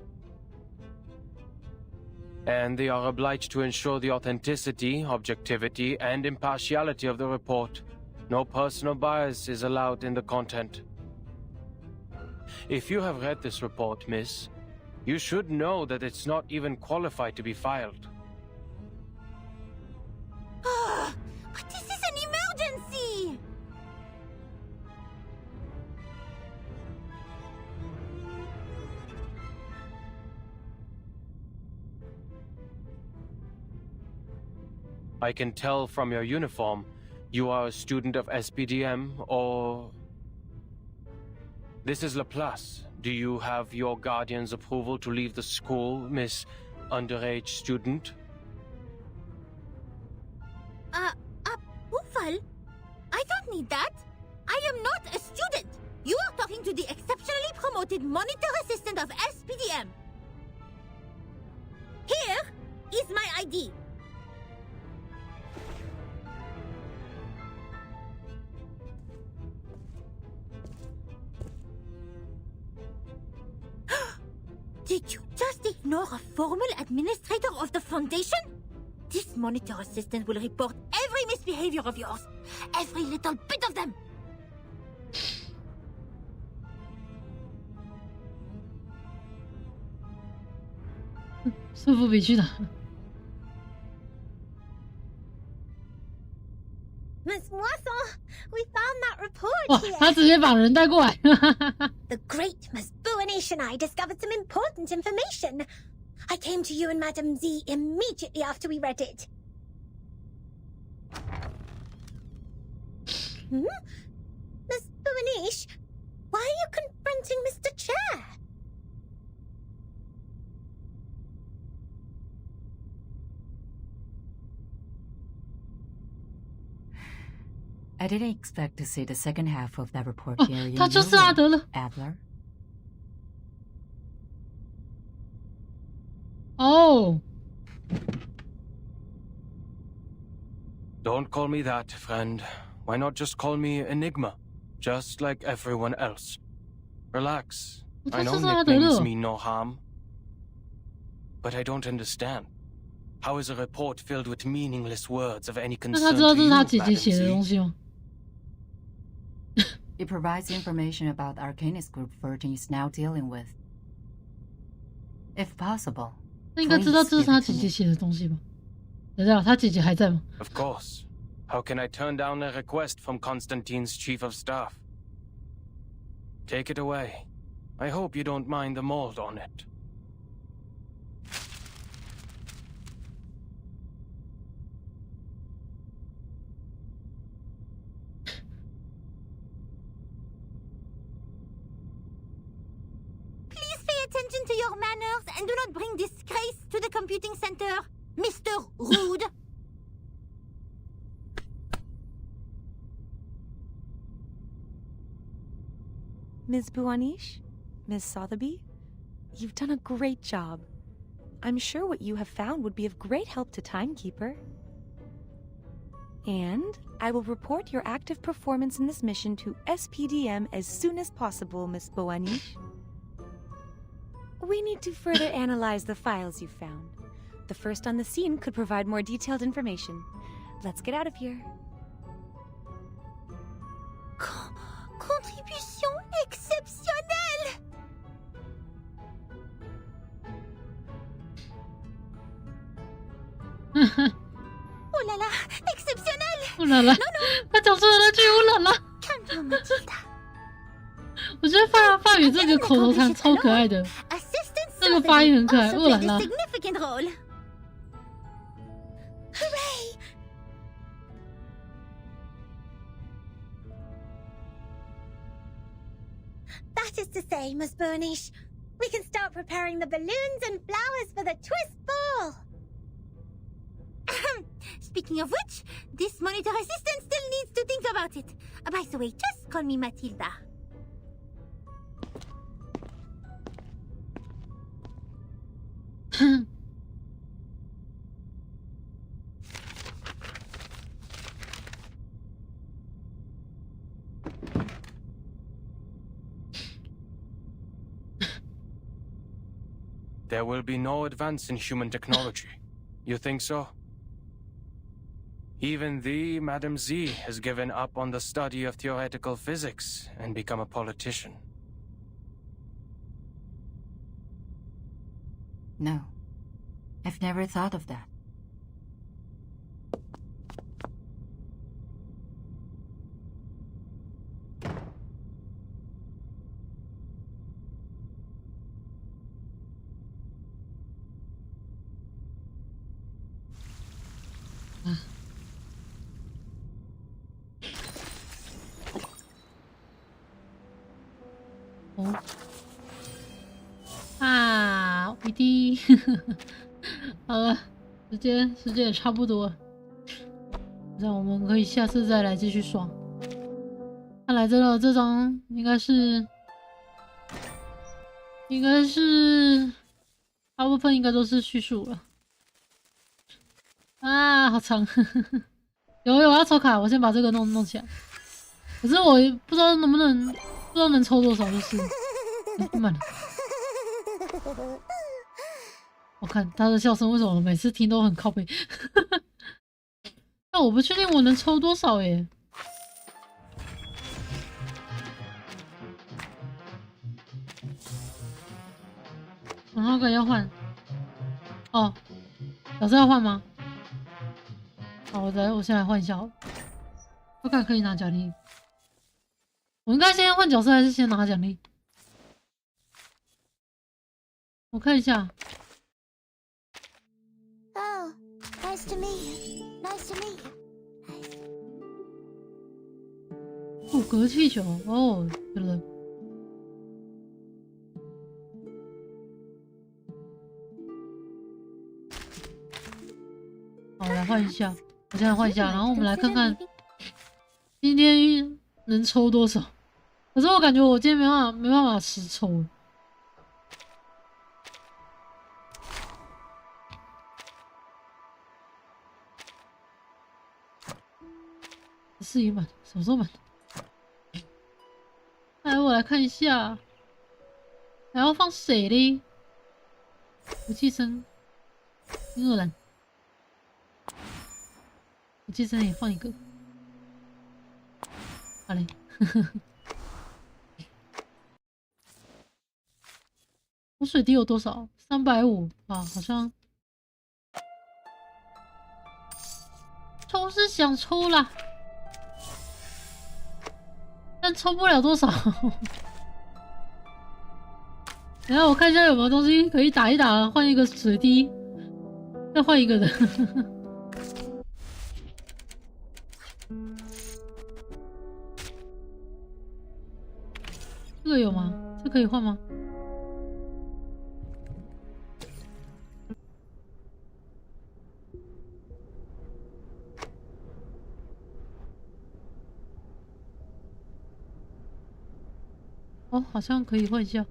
And they are obliged to ensure the authenticity, objectivity, and impartiality of the report. No personal bias is allowed in the content. If you have read this report, miss, you should know that it's not even qualified to be filed. But this is an emergency! I can tell from your uniform, you are a student of SPDM, or... This is Laplace. Do you have your guardian's approval to leave the school, Miss Underage Student? Approval? I don't need that. I am not a student. You are talking to the exceptionally promoted monitor assistant of SPDM. Here is my ID. Did you just ignore a formal administrator of the Foundation? This monitor assistant will report every misbehavior of yours. Every little bit of them. Miss Moisson, we found that report here. 他直接把人带过来。 The great Miss Buanish and I discovered some important information. I came to you and Madame Z immediately after we read it. Miss Buanish, why are you confronting Mr. Chair? I didn't expect to see the second half of that report here. 他就是阿德了。 Adler. Oh. Don't call me that, friend. Why not just call me Enigma? Just like everyone else. Relax. I know nicknames mean no harm. But I don't understand. How is a report filled with meaningless words of any concern to you, Madam Z? It provides information about the Arcanist Group Virgin is now dealing with. If possible, 那应该知道这是他姐姐写的东西吧？等一下，他姐姐还在吗？ Of course. How can I turn down a request from Constantine's chief of staff? Take it away. I hope you don't mind the mold on it. Attention to your manners and do not bring disgrace to the computing center, Mr. Rude. Ms. Buanish? Ms. Sotheby? You've done a great job. I'm sure what you have found would be of great help to Timekeeper. And I will report your active performance in this mission to SPDM as soon as possible, Ms. Buanish. We need to further analyze the files you found. The first on the scene could provide more detailed information. Let's get out of here. Contribution exceptionnelle! Oh là là, exceptionnel! Oh là là! 他讲出了那句oh là là！ Calme-toi, Mathilda. 我觉得法语这个口头禅超可爱的，这个发音很可爱。哦啦啦！ Significant role. Hooray! That is to say, Miss Buanish, we can start preparing the balloons and flowers for the twist ball. Speaking of which, this monitor assistant still needs to think about it. By the way, just call me Mathilda. there will be no advance in human technology. You think so? Even thee, Madam Z, has given up on the study of theoretical physics and become a politician. No. I've never thought of that. PD 好了，时间也差不多了，那我们可以下次再来继续爽。看来这张应该是大部分应该都是叙述了。啊，好长！有要抽卡，我先把这个弄起来。可是我不知道能抽多少，就是满了。我看他的笑声，为什么每次听都很靠背？但我不确定我能抽多少耶。然后要换哦，角色要换吗？好，我先来换一下好了。我看可以拿奖励。我应该先换角色还是先拿奖励？我看一下。Oh, nice to meet you. Nice to meet you. 骨骼气球哦，对了。好，我来换一下，我现在换一下，然后我们来看看今天能抽多少。可是我感觉我今天没办法实抽。14已满，什么时候满？来，我来看一下，还要放谁嘞？武器生，英格兰，武器生也放一个。好嘞，我水滴有多少？350啊，好像抽是想抽啦。但抽不了多少。等下我看一下有没有东西可以打一打，换一个水滴，再换一个的。这个有吗？这可以换吗？哦，好像可以换一下。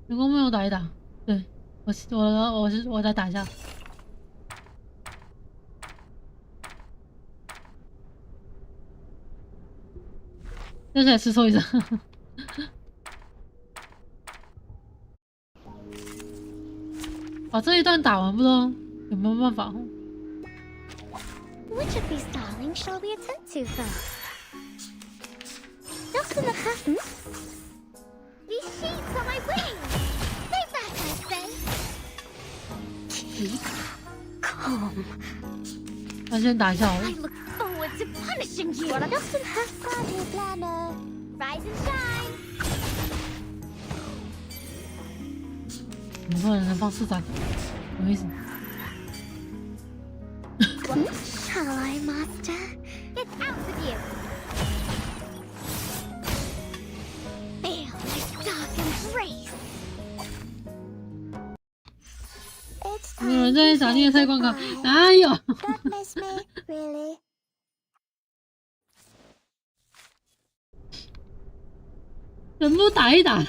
人工没有打一打，对我来打一下。接下来试抽一下。把这一段打完，不知道有没有办法。Which of these darlings shall we attend to first? Just in the pattern. These sheets are my wings. Stay back, I say. Keep calm. 那先打一下好了。 I look forward to punishing you. Just in her study planner. Rise and shine. 怎么突然能放4张？什么意思？ What shall I, master? Get out with you. Feel my dark embrace. 有人在打猎赛关卡？哪有？ Miss me, really? 全部打一打。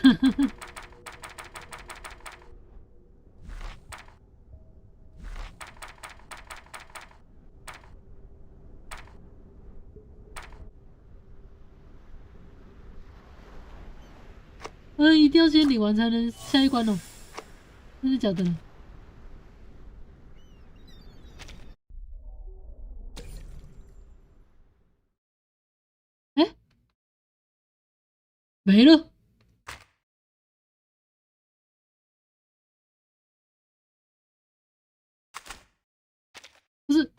一定要先领完才能下一关哦。真的假的？哎，没了。不是。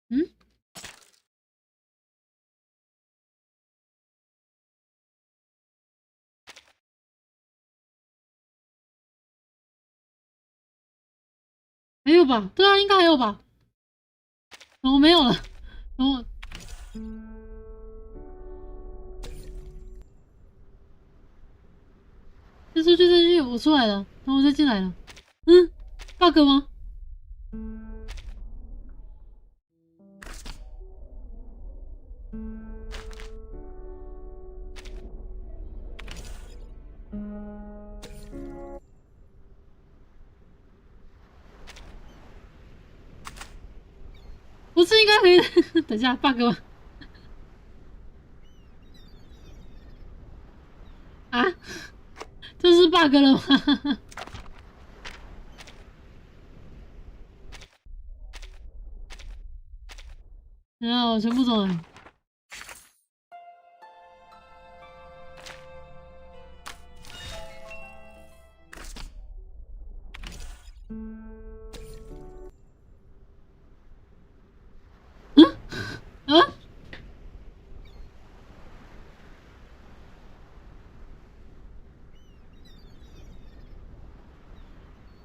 嗯？还有吧？对啊，应该还有吧？哦，没有了。等我。再出去，再去，我出来了，然后我再进来了。嗯 ，bug 吗？不是应该可以？等一下 ，bug 吗？啊？这是 bug 了吗？然后我全部走了。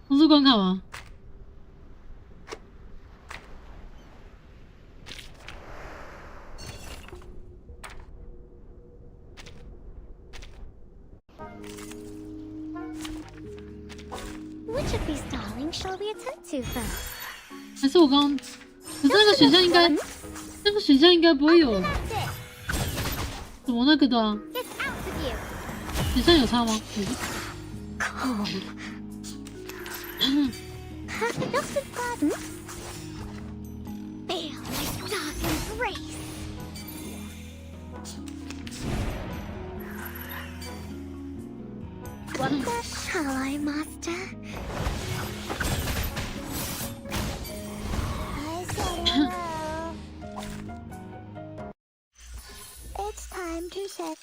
不是关卡吗？Which of these darlings shall we attend to first? 还是我刚刚？可是那个选项应该，那个选项应该不会有。怎么那个的啊？选项有差吗？Calm. Perfect garden. Feel my dark embrace. What the shall I, master? I said hello. It's time to set.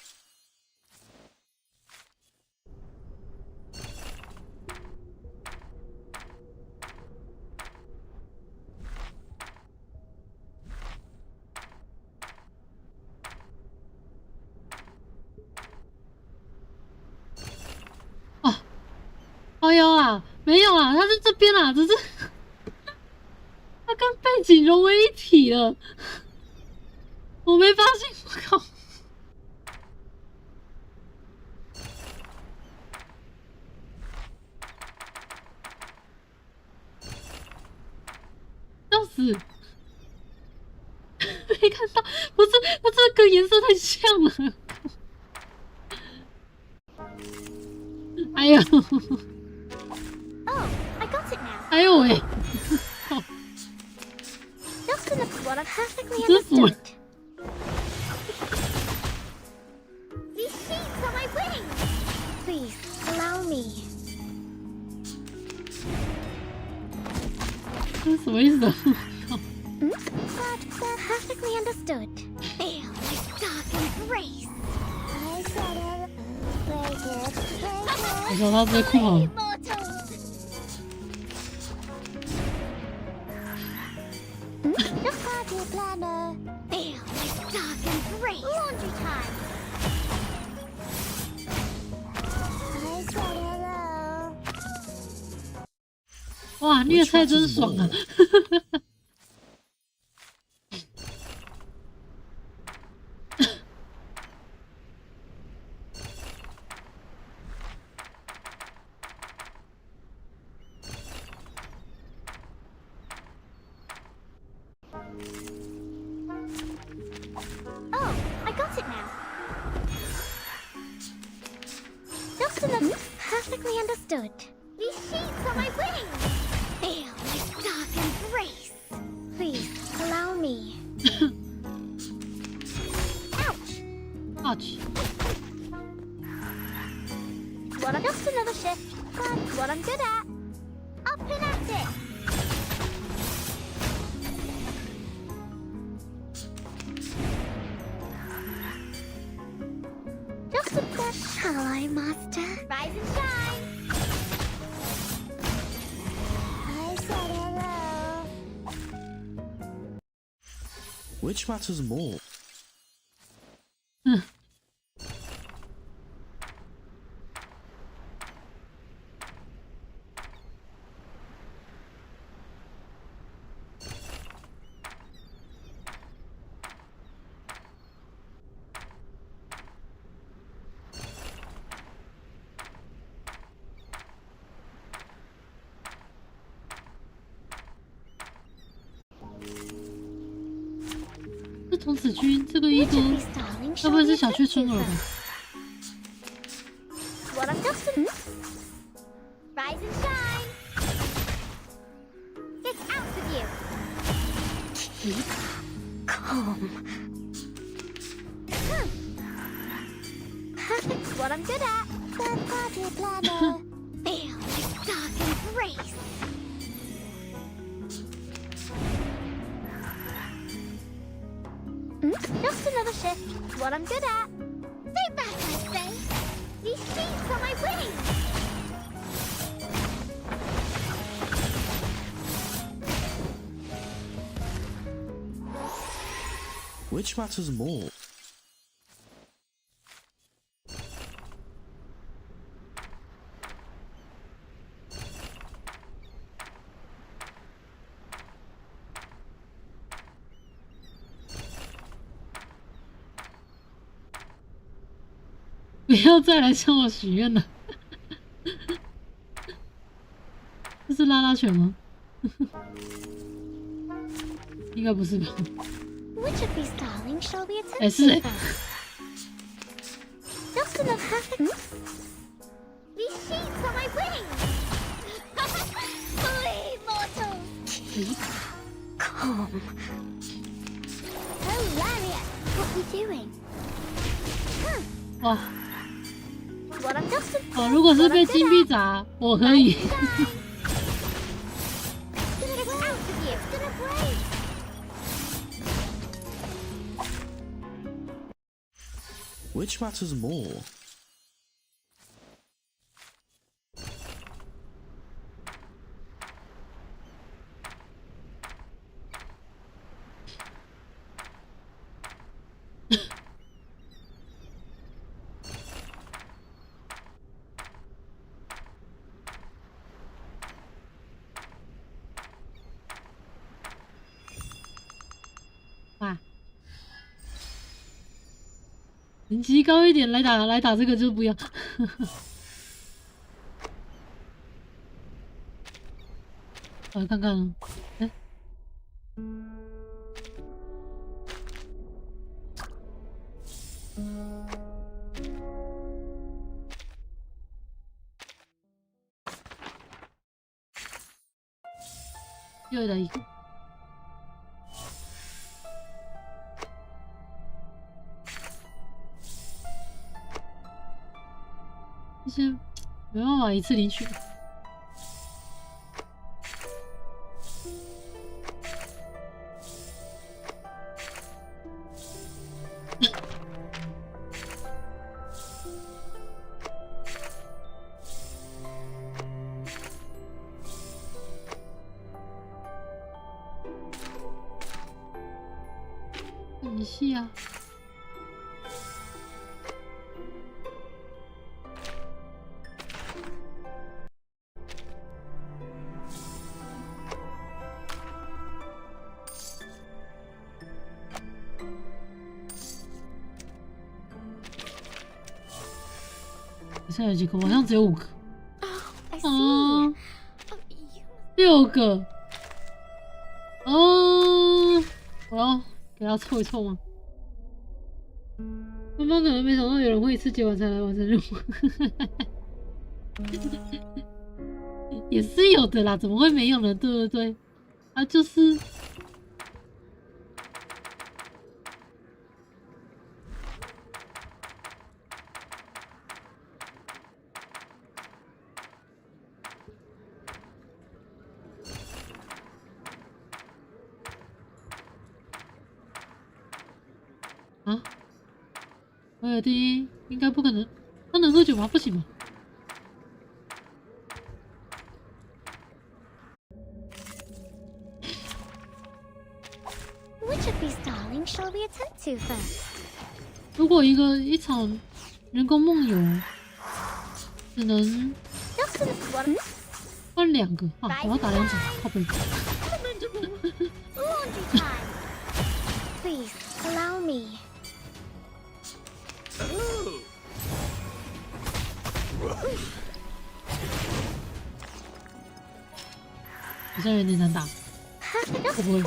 哎呦啊，没有啊，他在这边啊，只是他跟背景融为一体了，我没发现，我靠！笑死！没看到，不是，他这个颜色太像了。哎呦！ Oh, I got it now. 哎呦喂！ Just enough what I perfectly understood. These sheets are my wings. Please allow me. 这是什么意思啊？ But perfectly understood. Feel my dark embrace. I said it. Break it. Break it. 我操，他直接哭好了。 Just party planner. Feel my dark embrace. Laundry time. I said hello. 哇，虐菜真爽啊！Oh, I got it now. Just enough. Perfectly understood. These sheets are my wings. Feel my dark embrace. Please allow me. Ouch. Ouch. What I'm just another shift. That's what I'm good at. Up and at it. Just a bit. Hello, Master. Rise and shine. I said hello. Which matters more? 这童子军这个一哥，该不会是想去春儿吧？ What I'm just rise and shine. Get out of you. Keep calm. Perfect. What I'm good at. The party planner. Feel my dark embrace. Just another shift. What I'm good at. Stay back, I say. These sheets are my way. Which matters more? 不要再来向我许愿了。这是拉拉犬吗？应该不是吧？ Which of these darlings shall we attempt? 哎，是哎。 Just enough perfect. These sheets are my wings. Flee, mortals. Keep calm. Oh, Lariat, what are you doing? 哇！ What I'm just 哦，如果是被金币砸，我可以。 Get out of you. It's gonna break. Which matters more? 哇！等级高一点来打这个就不要。我来看看，哎，又来一个。 这些没办法一次领取。很细啊。 现在有几个？我好像只有5个。啊，6个。哦，我要给他凑一凑吗？官方可能没想到有人会一次接完才来完成任务，也是有的啦，怎么会没有呢？对不对？啊，就是。威尔第应该不可能，他能喝酒吗？不行吧。 Which of these darlings shall we attend to first? 如果一场人工梦游只能换2个啊，我要打2场，靠背。Laundry time. Please allow me. 好像有点难打，会不会？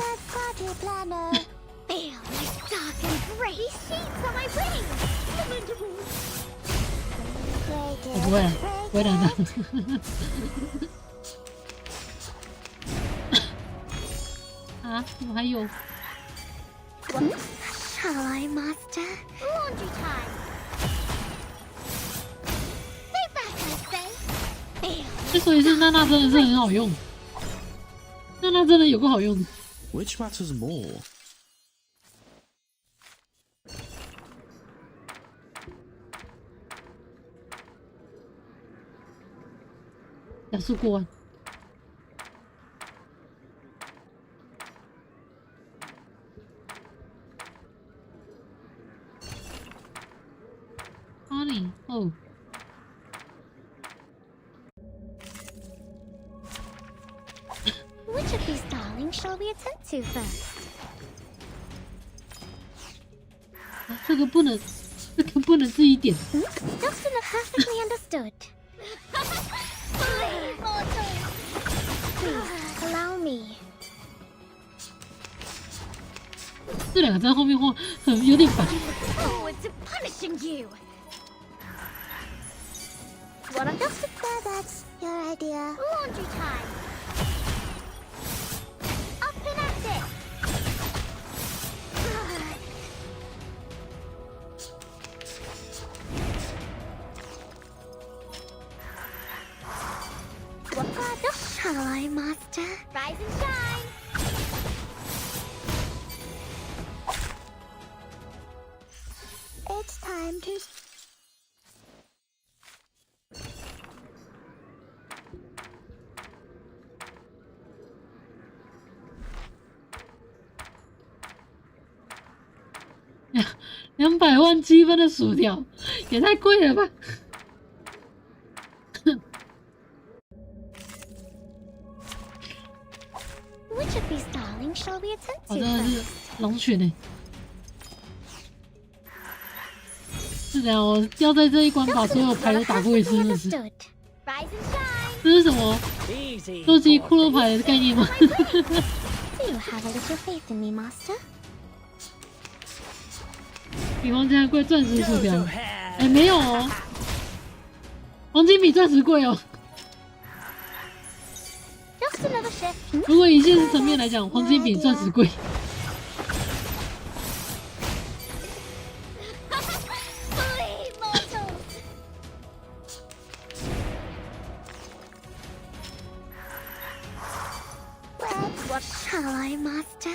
Feel my dark and gray sheets on my wings. 我不会，不会难打。啊，怎么还有？ Shall I, master? Laundry time. Stay back, I say. 之所以是娜娜真的是很好用，娜娜真的有个好用的。 Which matters more? 加速过弯。Honey， 哦。 Which of these darlings shall we attend to first? 啊，这个不能自己点。Just perfectly understood. Please allow me. 这2个在后面晃，有点烦。 Forward to punishing you. What a just that's your idea. Laundry time. Up and at it. What shall I, master? Rise and shine. It's time to. 200万积分的薯条，也太贵了吧！ Which of these darlings shall we attend 我 to 真的是 first? 龙群呢。是这样，我要在这一关把所有牌都打过一次，真的是。 Rise and shine. 这是什么？收集骷髅牌的概念吗？ Do you have a little faith in me, master? 比黄金还贵，钻石薯条。哎，没有哦，黄金比钻石贵哦。 Just another shift. 如果以现实层面来讲，黄金比钻石贵。What shall I, master?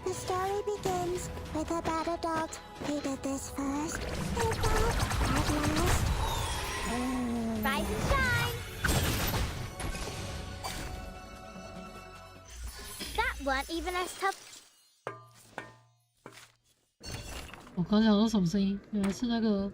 The story begins with a bad adult who did this first. They fought at last. Rise and shine. That weren't even as tough. 我刚想说什么声音？原来是那个。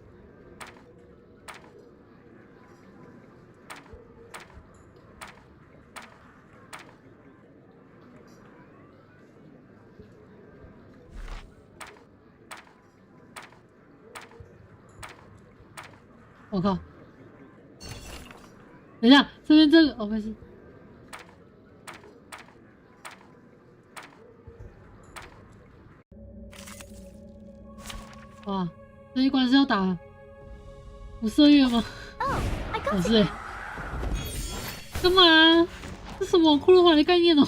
我靠！等一下，这边这个哦，没事。哇，这一关是要打5色月吗？不是欸，干嘛？这什么骷髅牌的概念哦？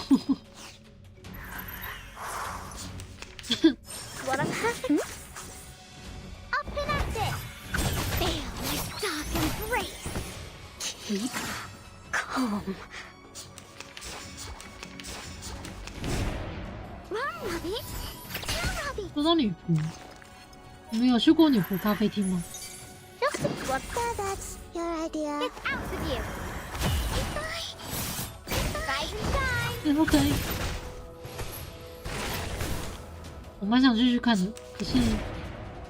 What a perfect. Up and at it. Feel my dark embrace. Keep calm. Run, Robbie. Tell Robbie. 说到女仆，你们有去过女仆咖啡厅吗？ Just what? So that's your idea. Get out of you! Rise and shine! 可不可以？我蛮想继续看的，可是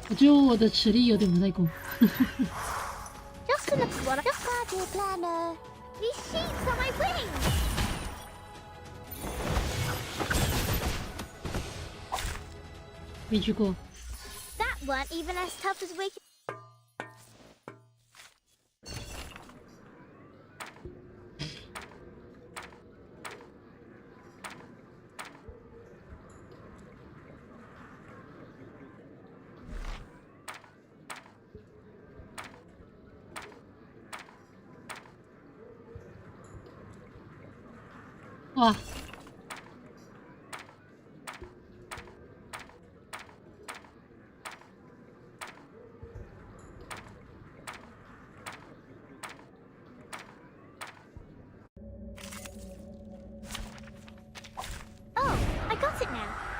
我觉得我的实力有点不太够。Just to look what just party planner. These sheets are my wings! 没去过。 That weren't even as tough as we could. 哇！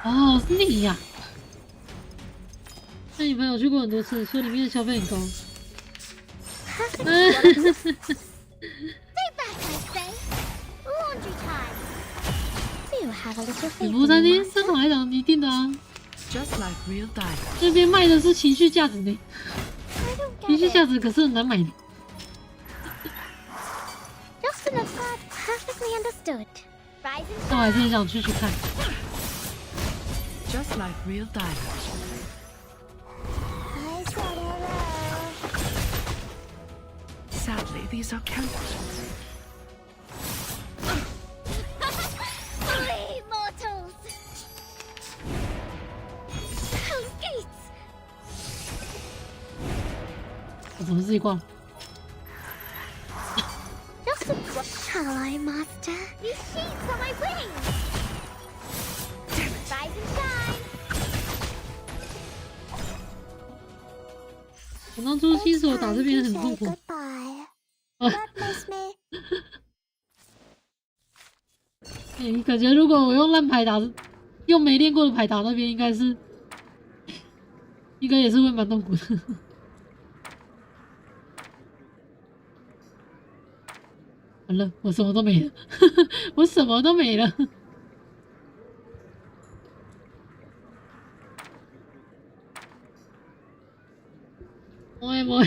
哦，是你呀！那女朋友去过很多次，说里面的消费很高。女仆餐厅正常来讲一定的啊，这边卖的是情绪价值呢，情绪价值可是很难买的。但我还是很想去看。 Just like real diamonds. Sadly, these are counterfeits. Three mortals! Hell's gates! 我怎么自己挂了？ Just what shall I, master? These sheets are my wings! Rise and shine! 我当初新手打这边很痛苦。感觉如果我用烂牌打，用没练过的牌打那边，应该也是会蛮痛苦的。完了，我什么都没了，我什么都没了。我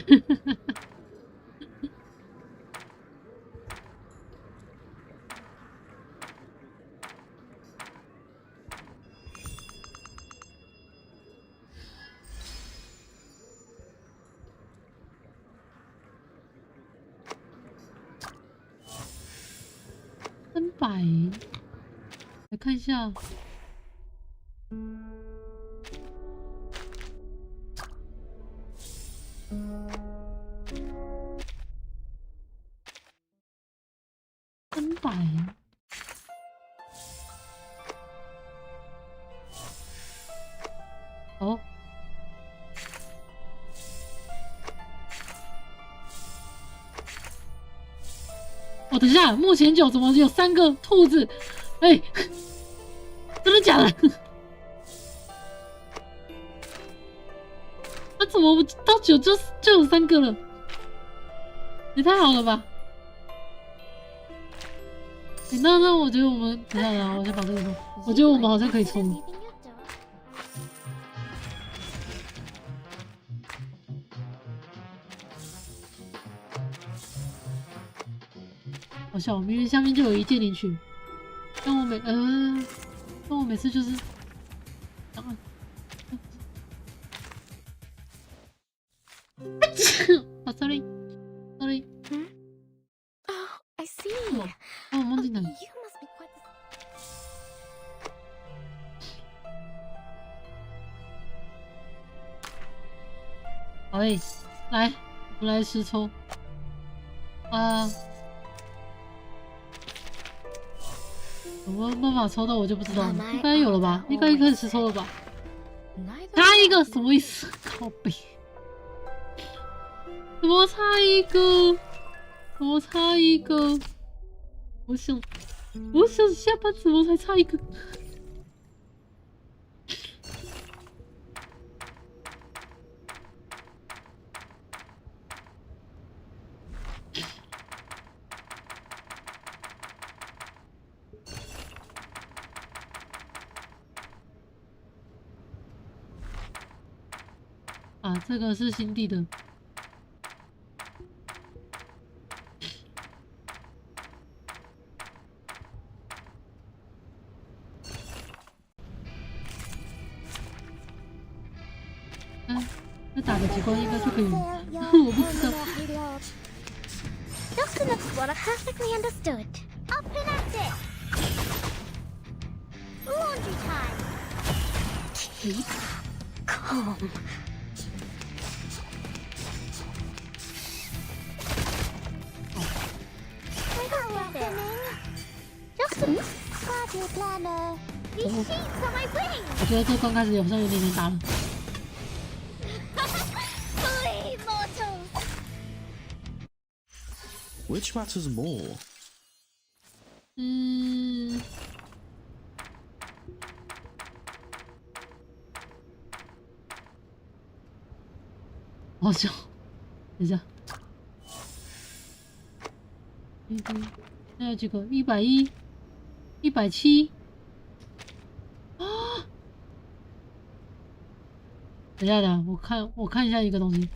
300，来看一下。 300，哦，哦，等一下，目前9怎么有3个兔子？哎、欸，真的假的？那怎么到9就有3个了？也太好了吧！ 那我觉得我们等一下啊，我先把这个弄。我觉得我们好像可以冲。好笑，明明下面就有一键领取，但我每次就是，啊，sorry。 I see. 哦，我忘记拿。 You must be quite. 好嘞，来，我们来实抽。啊，有没有办法抽到我就不知道了，应该有了吧？应该可以实抽了吧？差一个什么意思？靠背，怎么差一个？ 怎么差一个？我想下班怎么才差一个？啊，这个是新地的。再打个几关应该就可以了。我不知道。Just enough water perfectly understood. Up and at it! Laundry time! Keep calm. Just a party planner. These sheets are my wings! 我觉得这刚开始好像有点难打了。Flee, mortals! Which matters more? 好笑，等一下，那有几个？110、170啊！等一下，我看一下一个东西，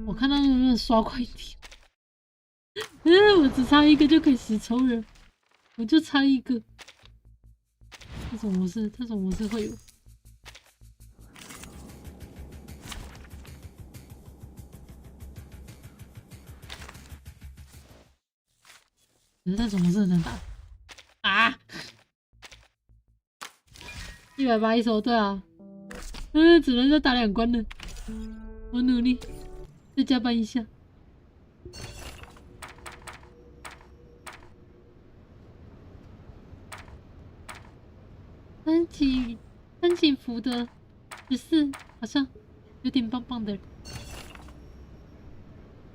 我看他能不能刷快一点。我只差一个就可以10抽了，我就差一个。这种模式会有。那种模式很难打啊！180抽，对啊，只能再打2关了。我努力，再加班一下。三井福的14好像有点棒棒的。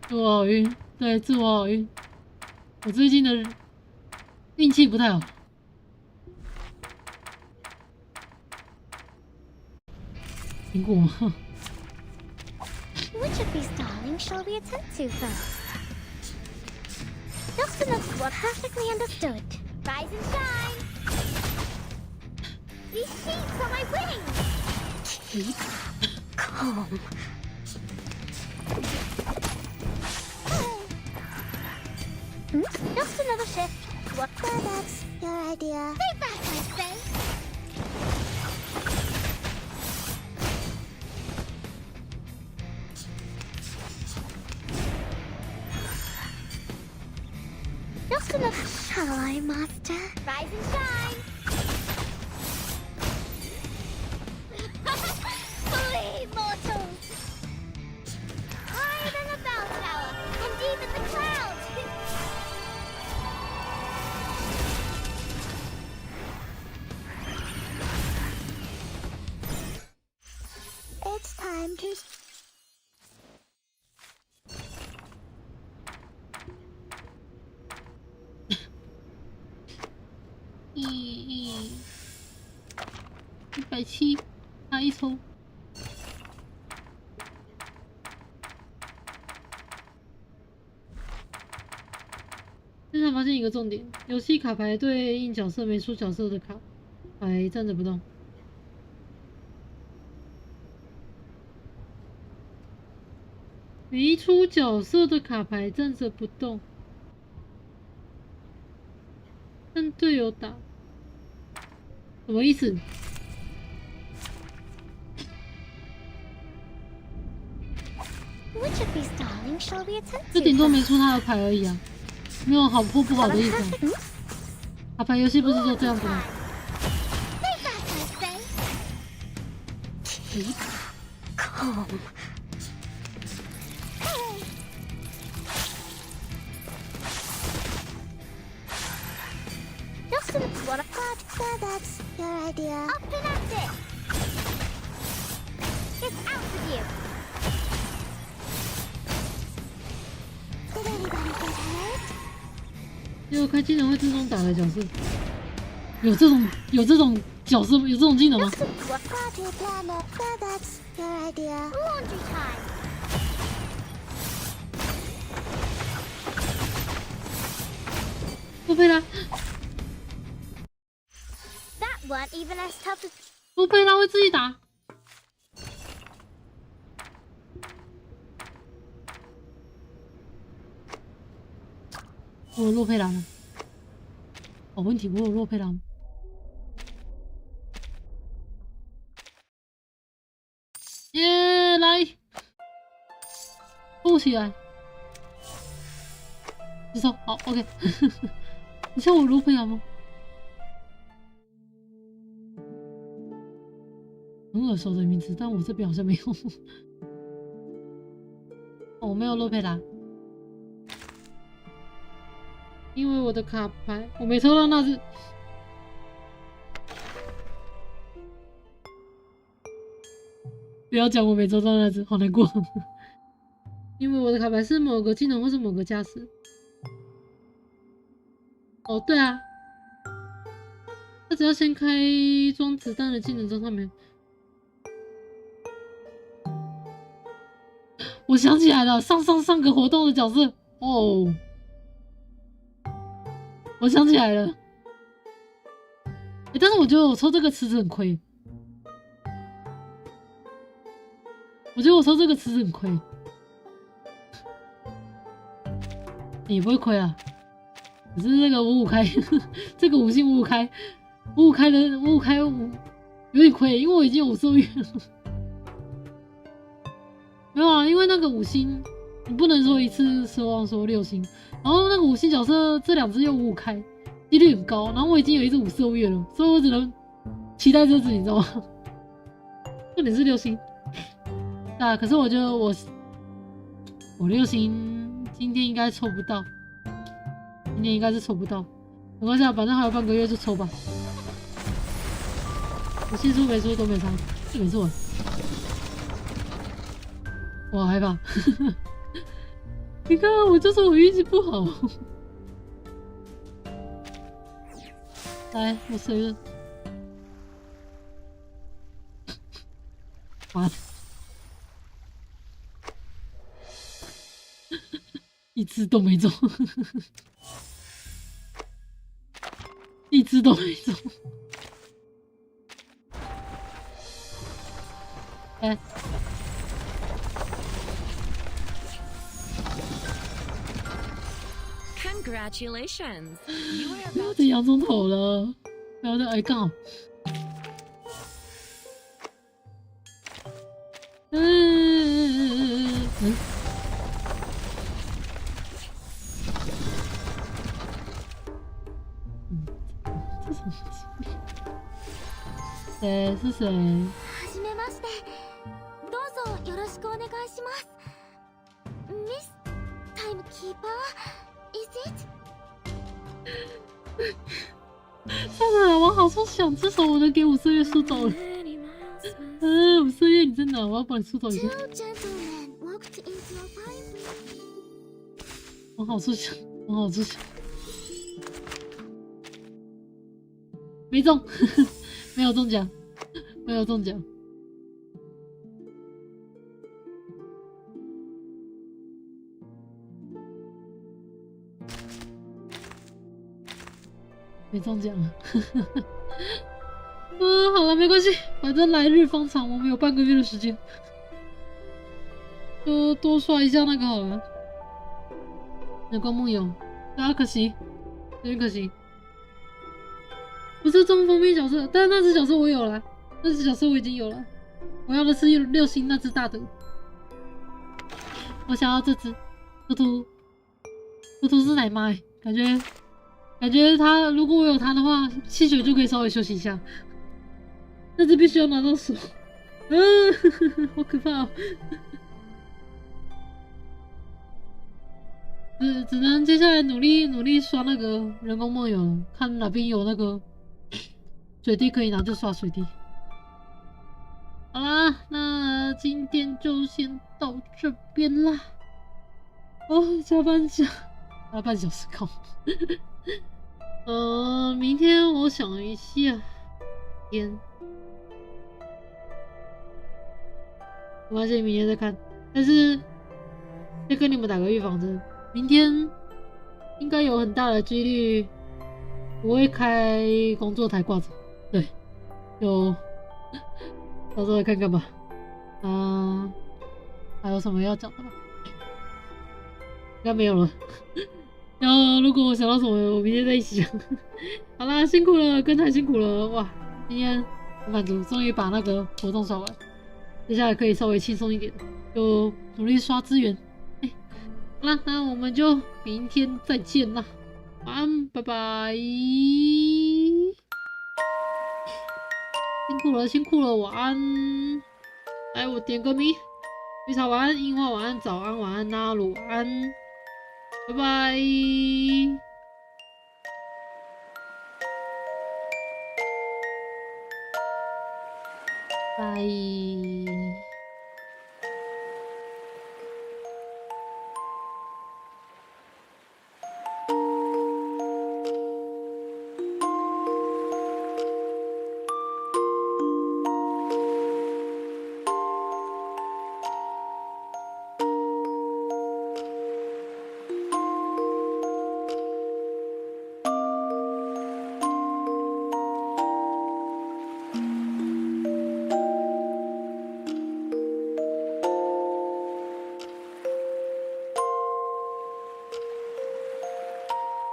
祝我好运，对，祝我好运。我最近的运气不太好。苹果。Which of these darlings shall we attend to first? Just enough what perfectly understood. Rise and shine! These sheets are my wings! Keep calm. Just another shift. What? Well, that's your idea. Stay back, I say! Just enough, shall I, master? Rise and shine! Flee, mortals! Higher than a bell tower, and even the clouds! It's time to... $170，差1抽。现在发现一个重点：游戏卡牌对应角色没出角色的卡牌站着不动。没出角色的卡牌站着不动，跟队友打，什么意思？这顶多没出他的牌而已啊，没有好或不好的意思。卡牌游戏不是都这样子吗？What a card! So that's your idea. Up and at it! Get out with you! Did anybody get hurt? 只有开技能会自动打的角色，有这种角色，有这种技能吗？ What party planner? So that's your idea. Laundry time. That weren't even as tough as. 不配他会自己打。我有洛佩兰吗？好问题，我有洛佩兰吗？耶，来，扶起来，接受，好 ，OK 。你像我洛佩兰吗？很耳熟的名字，但我这边好像没有。我没有洛佩兰。因为我的卡牌我没抽到那只，不要讲我没抽到那只，好难过。因为我的卡牌是某个技能或是某个驾驶。哦，对啊，他只要先开装子弹的技能装上面。我想起来了，上个活动的角色哦。我想起来了，但是我觉得我抽这个池子很亏。我觉得我抽这个池子很亏，也不会亏啊。可是这个55开，这个5星55开，55开的55开有点亏，因为我已经有515月了。没有啊，因为那个5星你不能说一次奢望说6星。然后那个5星角色这2只又55开，几率很高。然后我已经有一只545月了，所以我只能期待这只，你知道吗？重点是6星。啊，可是我觉得我6星今天应该抽不到，今天应该是抽不到。没关系，反正还有半个月就抽吧。我信出没出都没差，这没错。我好害怕。你看，我就说我运气不好。来，我随了。妈的，一只都没中，一只都没中。哎。Congratulations! 不要再洋葱头了，不要再挨杠。这什么？谁是谁？はじめまして。どうぞよろしくお願いします。Miss Timekeeper。Is it？ 算了，往好处想，至少我能给5色月输走了。5色月你在哪？我要帮你输走一下。往好处想，往好处想。没中，没有中奖，没有中奖。没中奖了。好了，没关系，反正来日方长，我们有半个月的时间，就多刷一下那个好了。阳光梦游，啊，可惜，有点可惜。不是中封面角色，但是那只角色我有了，那只角色我已经有了。我要的是6星那只大的，我想要这只图图。图图是奶妈欸，感觉他如果我有他的话，气血就可以稍微休息一下。那只必须要拿到手，好可怕哦！只能接下来努力刷那个人工梦游了，看哪边有那个水滴可以拿就刷水滴。好啦，那今天就先到这边啦。哦，加半小时靠。明天我想一下，没关系，明天再看。但是再跟你们打个预防针，明天应该有很大的几率我会开工作台挂着。对，就到时候来看看吧。还有什么要讲的吗？应该没有了。然后如果我想到什么，我明天再一起讲。好啦，辛苦了，跟太辛苦了，哇！今天很满足，终于把那个活动刷完，接下来可以稍微轻松一点，就努力刷资源。好啦，那我们就明天再见啦，晚安，拜拜。辛苦了，辛苦了，晚安。来，我点个名。绿茶晚安，樱花晚安，早安晚安，纳鲁晚安，拜拜。拜。